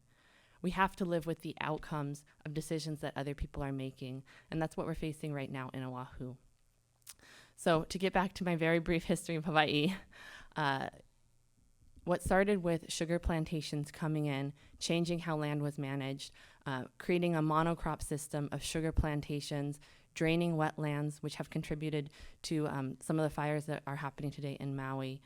We have to live with the outcomes of decisions that other people are making, and that's what we're facing right now in Oahu. So to get back to my very brief history of Hawaii, what started with sugar plantations coming in, changing how land was managed, creating a monocrop system of sugar plantations, draining wetlands, which have contributed to some of the fires that are happening today in Maui.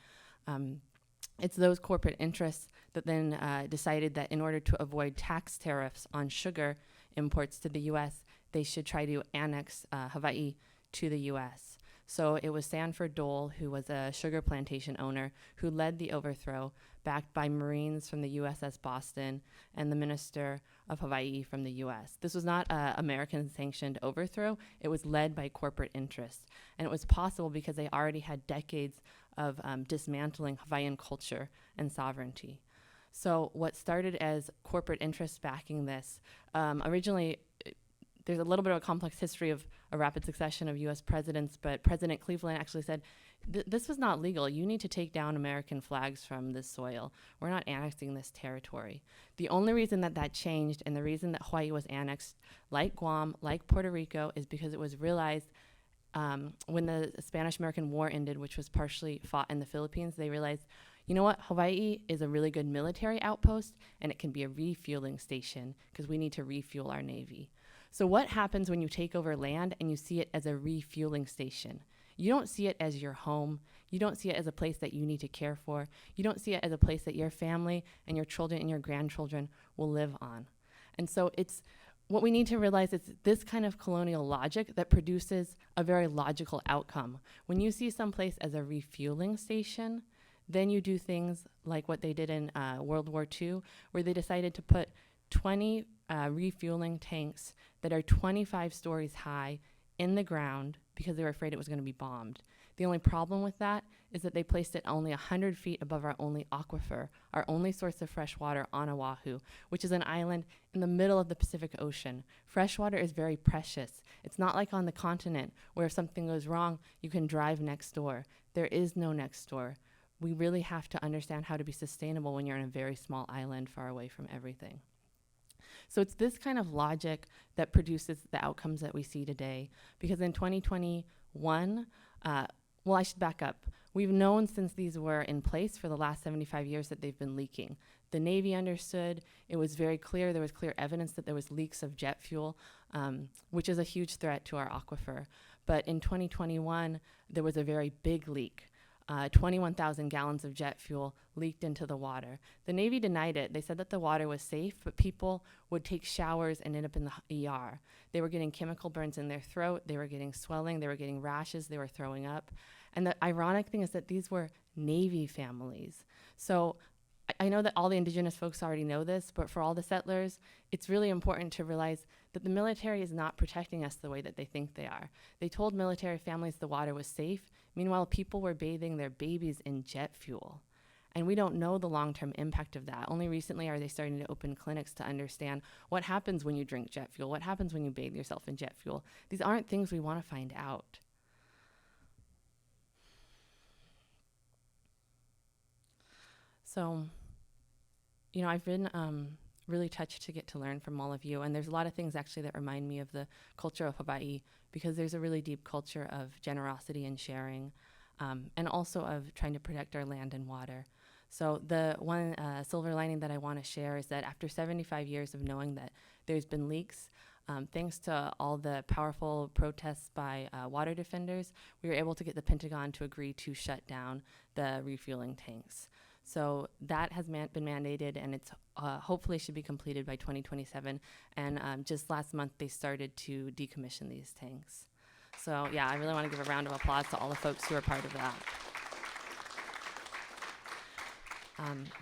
It's those corporate interests that then decided that in order to avoid tax tariffs on sugar imports to the U.S., they should try to annex Hawaii to the U.S. So it was Sanford Dole, who was a sugar plantation owner, who led the overthrow, backed by Marines from the USS Boston and the Minister of Hawaii from the US. This was not an American-sanctioned overthrow. It was led by corporate interests. And it was possible because they already had decades of dismantling Hawaiian culture and sovereignty. So what started as corporate interests backing this, originally, there's a little bit of a complex history of a rapid succession of U.S. presidents, but President Cleveland actually said, this was not legal. You need to take down American flags from this soil. We're not annexing this territory. The only reason that that changed and the reason that Hawaii was annexed, like Guam, like Puerto Rico, is because it was realized when the Spanish-American War ended, which was partially fought in the Philippines, they realized, you know what, Hawaii is a really good military outpost, and it can be a refueling station because we need to refuel our Navy. So what happens when you take over land and you see it as a refueling station? You don't see it as your home. You don't see it as a place that you need to care for. You don't see it as a place that your family and your children and your grandchildren will live on. And so it's what we need to realize is this kind of colonial logic that produces a very logical outcome. When you see some place as a refueling station, then you do things like what they did in World War II, where they decided to put 20 refueling tanks that are 25 stories high in the ground because they were afraid it was going to be bombed. The only problem with that is that they placed it only 100 feet above our only aquifer, our only source of fresh water on Oahu, which is an island in the middle of the Pacific Ocean. Fresh water is very precious. It's not like on the continent where if something goes wrong, you can drive next door. There is no next door. We really have to understand how to be sustainable when you're on a very small island far away from everything. So it's this kind of logic that produces the outcomes that we see today. Because in 2021, well, I should back up. We've known since these were in place for the last 75 years that they've been leaking. The Navy understood. It was very clear. There was clear evidence that there was leaks of jet fuel, which is a huge threat to our aquifer. But in 2021, there was a very big leak. 21,000 gallons of jet fuel leaked into the water. The Navy denied it. They said that the water was safe, but people would take showers and end up in the ER. They were getting chemical burns in their throat. They were getting swelling. They were getting rashes. They were throwing up. And the ironic thing is that these were Navy families. So I know that all the Indigenous folks already know this, but for all the settlers, it's really important to realize that the military is not protecting us the way that they think they are. They told military families the water was safe. Meanwhile, people were bathing their babies in jet fuel. And we don't know the long-term impact of that. Only recently are they starting to open clinics to understand what happens when you drink jet fuel, what happens when you bathe yourself in jet fuel. These aren't things we want to find out. So, you know, I've been really touched to get to learn from all of you. And there's a lot of things actually that remind me of the culture of Hawaii, because there's a really deep culture of generosity and sharing, and also of trying to protect our land and water. So the one silver lining that I want to share is that after 75 years of knowing that there's been leaks, thanks to all the powerful protests by water defenders, we were able to get the Pentagon to agree to shut down the refueling tanks. So that has been mandated, and it's hopefully should be completed by 2027. And just last month, they started to decommission these tanks. So yeah, I really want to give a round of applause to all the folks who are part of that.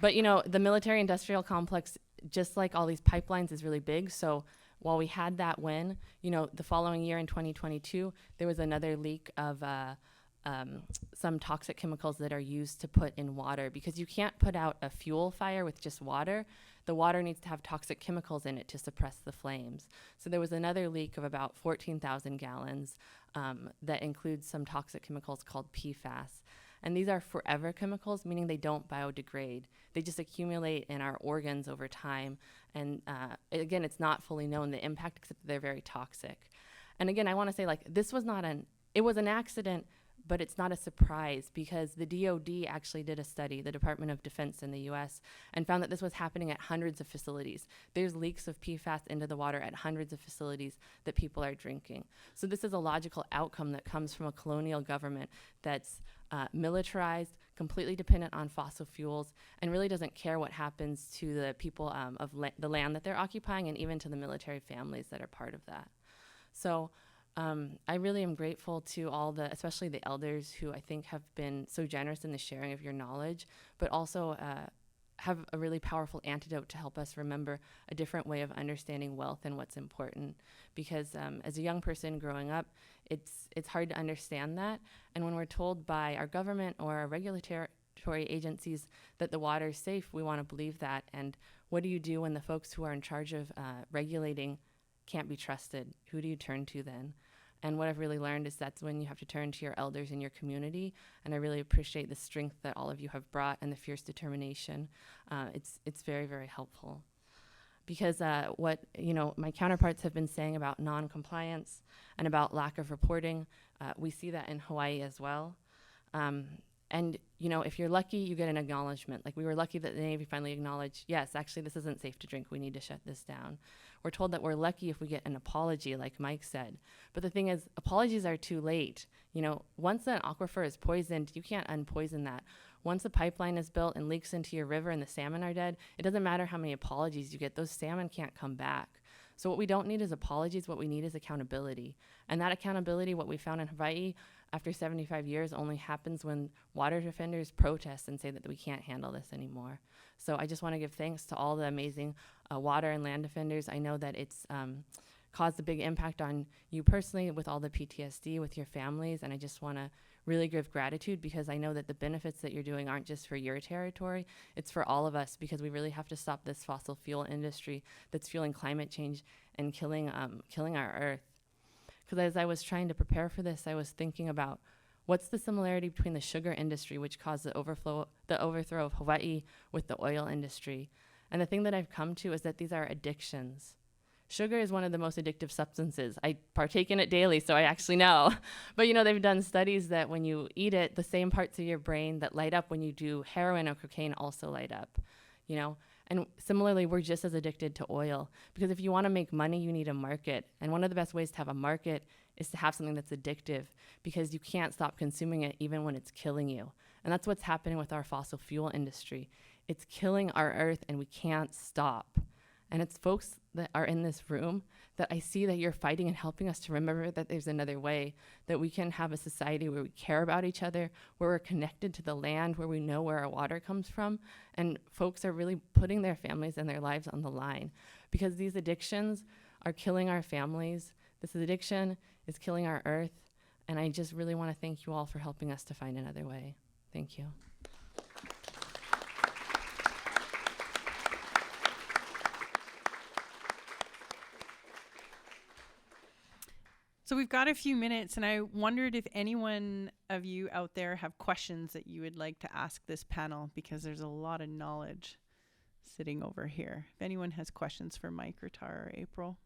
But you know, the military-industrial complex, just like all these pipelines, is really big. So while we had that win, you know, the following year in 2022, there was another leak of some toxic chemicals that are used to put in water, because you can't put out a fuel fire with just water. The water needs to have toxic chemicals in it to suppress the flames. So there was another leak of about 14,000 gallons that includes some toxic chemicals called PFAS. And these are forever chemicals, meaning they don't biodegrade. They just accumulate in our organs over time. And again, it's not fully known the impact, except that they're very toxic. And again, I want to say, like, this was not it was an accident, but it's not a surprise, because the DoD actually did a study, the Department of Defense in the US, and found that this was happening at hundreds of facilities. There's leaks of PFAS into the water at hundreds of facilities that people are drinking. So this is a logical outcome that comes from a colonial government that's militarized, completely dependent on fossil fuels, and really doesn't care what happens to the people of the land that they're occupying, and even to the military families that are part of that. So I really am grateful to all especially the elders who I think have been so generous in the sharing of your knowledge, but also have a really powerful antidote to help us remember a different way of understanding wealth and what's important. Because as a young person growing up, it's hard to understand that. And when we're told by our government or our regulatory agencies that the water is safe, we want to believe that. And what do you do when the folks who are in charge of regulating can't be trusted? Who do you turn to then? And what I've really learned is that's when you have to turn to your elders in your community. And I really appreciate the strength that all of you have brought and the fierce determination. It's very, very helpful. Because what my counterparts have been saying about non-compliance and about lack of reporting, we see that in Hawaii as well. And if you're lucky, you get an acknowledgement. Like, we were lucky that the Navy finally acknowledged, yes, actually, this isn't safe to drink. We need to shut this down. We're told that we're lucky if we get an apology, like Mike said. But the thing is, apologies are too late. Once an aquifer is poisoned, you can't unpoison that. Once a pipeline is built and leaks into your river and the salmon are dead, it doesn't matter how many apologies you get. Those salmon can't come back. So what we don't need is apologies. What we need is accountability. And that accountability, what we found in Hawaii after 75 years, only happens when water defenders protest and say that we can't handle this anymore. So I just want to give thanks to all the amazing water and land defenders. I know that it's caused a big impact on you personally with all the PTSD, with your families. And I just want to really give gratitude, because I know that the benefits that you're doing aren't just for your territory, it's for all of us, because we really have to stop this fossil fuel industry that's fueling climate change and killing our earth. Because as I was trying to prepare for this, I was thinking about what's the similarity between the sugar industry, which caused the overthrow of Hawai'i, with the oil industry. And the thing that I've come to is that these are addictions. Sugar is one of the most addictive substances. I partake in it daily, so I actually know. But they've done studies that when you eat it, the same parts of your brain that light up when you do heroin or cocaine also light up, And similarly, we're just as addicted to oil, because if you want to make money, you need a market. And one of the best ways to have a market is to have something that's addictive, because you can't stop consuming it even when it's killing you. And that's what's happening with our fossil fuel industry. It's killing our earth and we can't stop. And it's folks that are in this room that I see that you're fighting and helping us to remember that there's another way, that we can have a society where we care about each other, where we're connected to the land, where we know where our water comes from. And folks are really putting their families and their lives on the line, because these addictions are killing our families. This addiction is killing our earth. And I just really want to thank you all for helping us to find another way. Thank you. So we've got a few minutes, and I wondered if anyone of you out there have questions that you would like to ask this panel, because there's a lot of knowledge sitting over here. If anyone has questions for Mike or Tara or April.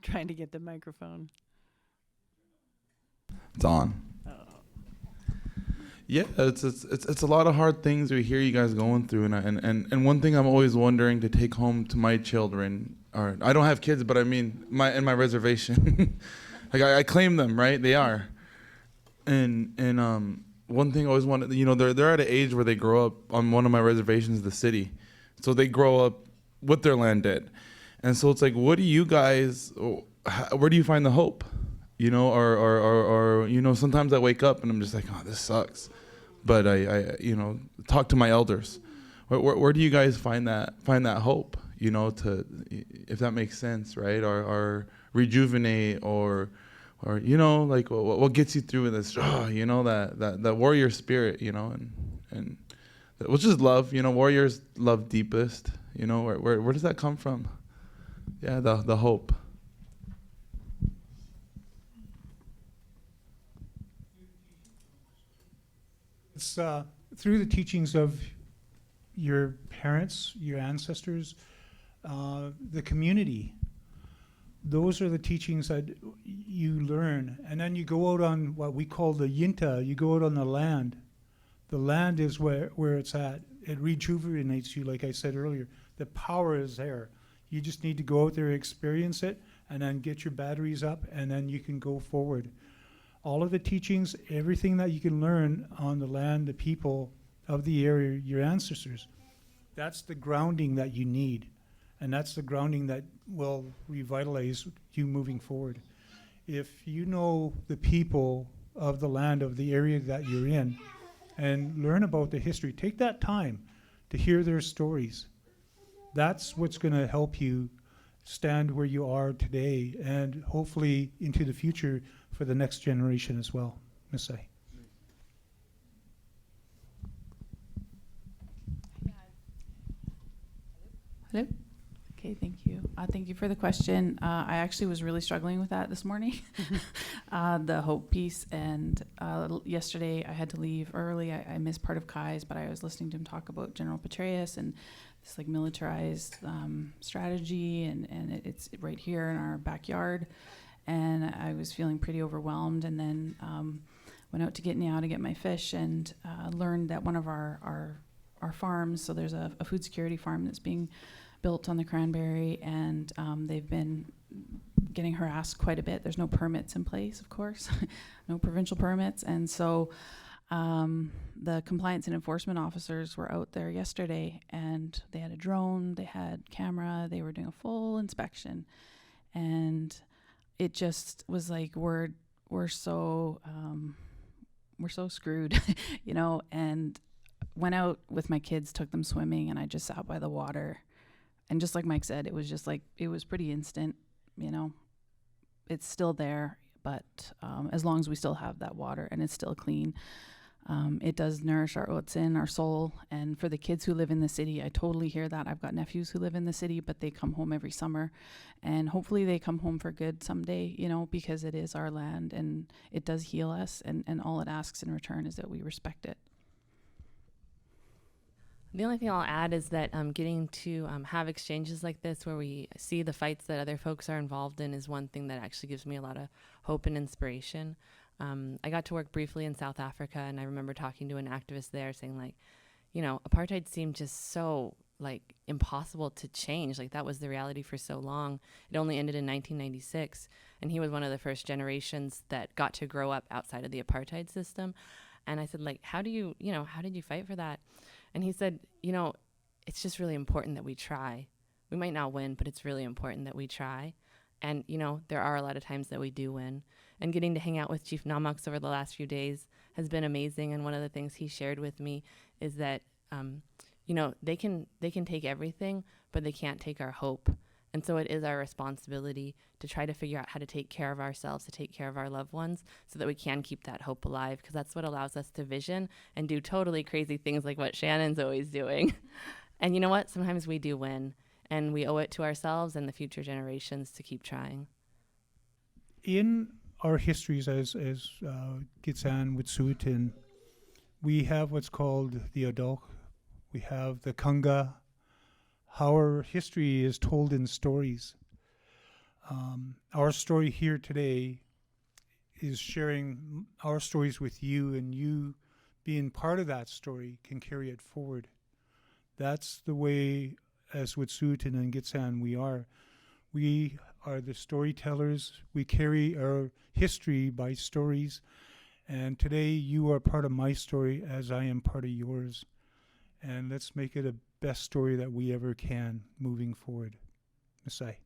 Trying to get the microphone. It's on. Yeah, it's a lot of hard things we hear you guys going through, and one thing I'm always wondering to take home to my children, or I don't have kids, but I mean in my reservation, like I claim them, right? They are, and one thing I always wanted, they're at an age where they grow up on one of my reservations, the city, so they grow up with their land dead. And so it's like, what do you guys, where do you find the hope? Or sometimes I wake up and I'm just like, oh, this sucks. But I talk to my elders. Where do you guys find that hope, to, if that makes sense, right? Or rejuvenate, or like what gets you through this, that warrior spirit, and which is love, warriors love deepest, where does that come from? Yeah, the hope. It's through the teachings of your parents, your ancestors, the community. Those are the teachings that you learn. And then you go out on what we call the yinta, you go out on the land. The land is where it's at. It rejuvenates you, like I said earlier. The power is there. You just need to go out there, experience it, and then get your batteries up, and then you can go forward. All of the teachings, everything that you can learn on the land, the people of the area, your ancestors, that's the grounding that you need. And that's the grounding that will revitalize you moving forward. If you know the people of the land, of the area that you're in, and learn about the history, take that time to hear their stories. That's what's going to help you stand where you are today, and hopefully into the future for the next generation as well. Ms. A. Hello? Okay, thank you. Thank you for the question. I actually was really struggling with that this morning, the hope piece. And yesterday I had to leave early. I missed part of Kai's, but I was listening to him talk about General Petraeus and this like militarized strategy, and it's right here in our backyard. And I was feeling pretty overwhelmed, and then went out to Gitanyow to get my fish, and learned that one of our farms, so there's a food security farm that's being built on the Cranberry, and they've been getting harassed quite a bit. There's no permits in place, of course, no provincial permits, and so The compliance and enforcement officers were out there yesterday, and they had a drone, they had camera, they were doing a full inspection, and it just was like we're so screwed, you know. And went out with my kids, took them swimming, and I just sat by the water, and just like Mike said, it was just like, it was pretty instant, you know. It's still there, but as long as we still have that water and it's still clean, it does nourish our Gitxsan, our soul. And for the kids who live in the city, I totally hear that. I've got nephews who live in the city, but they come home every summer, and hopefully they come home for good someday, you know, because it is our land and it does heal us, and all it asks in return is that we respect it. The only thing I'll add is that getting to have exchanges like this where we see the fights that other folks are involved in is one thing that actually gives me a lot of hope and inspiration. I got to work briefly in South Africa, and I remember talking to an activist there saying, like, you know, apartheid seemed just so, like, impossible to change. Like, that was the reality for so long. It only ended in 1996, and he was one of the first generations that got to grow up outside of the apartheid system. And I said, like, how did you fight for that? And he said, you know, it's just really important that we try. We might not win, but it's really important that we try. And, you know, there are a lot of times that we do win. And getting to hang out with Chief Namaks over the last few days has been amazing. And one of the things he shared with me is that, you know, they can take everything, but they can't take our hope. And so it is our responsibility to try to figure out how to take care of ourselves, to take care of our loved ones, so that we can keep that hope alive, because that's what allows us to vision and do totally crazy things like what Shannon's always doing. And you know what? Sometimes we do win, and we owe it to ourselves and the future generations to keep trying. In our histories as Gitxsan, Wet'suwet'en, we have what's called the Adok, we have the Kunga. Our history is told in stories. Our story here today is sharing our stories with you, and you being part of that story can carry it forward. That's the way, as Wet'suwet'en and Gitxsan, we are. We are the storytellers. We carry our history by stories. And today you are part of my story as I am part of yours. And let's make it a best story that we ever can moving forward. Masai.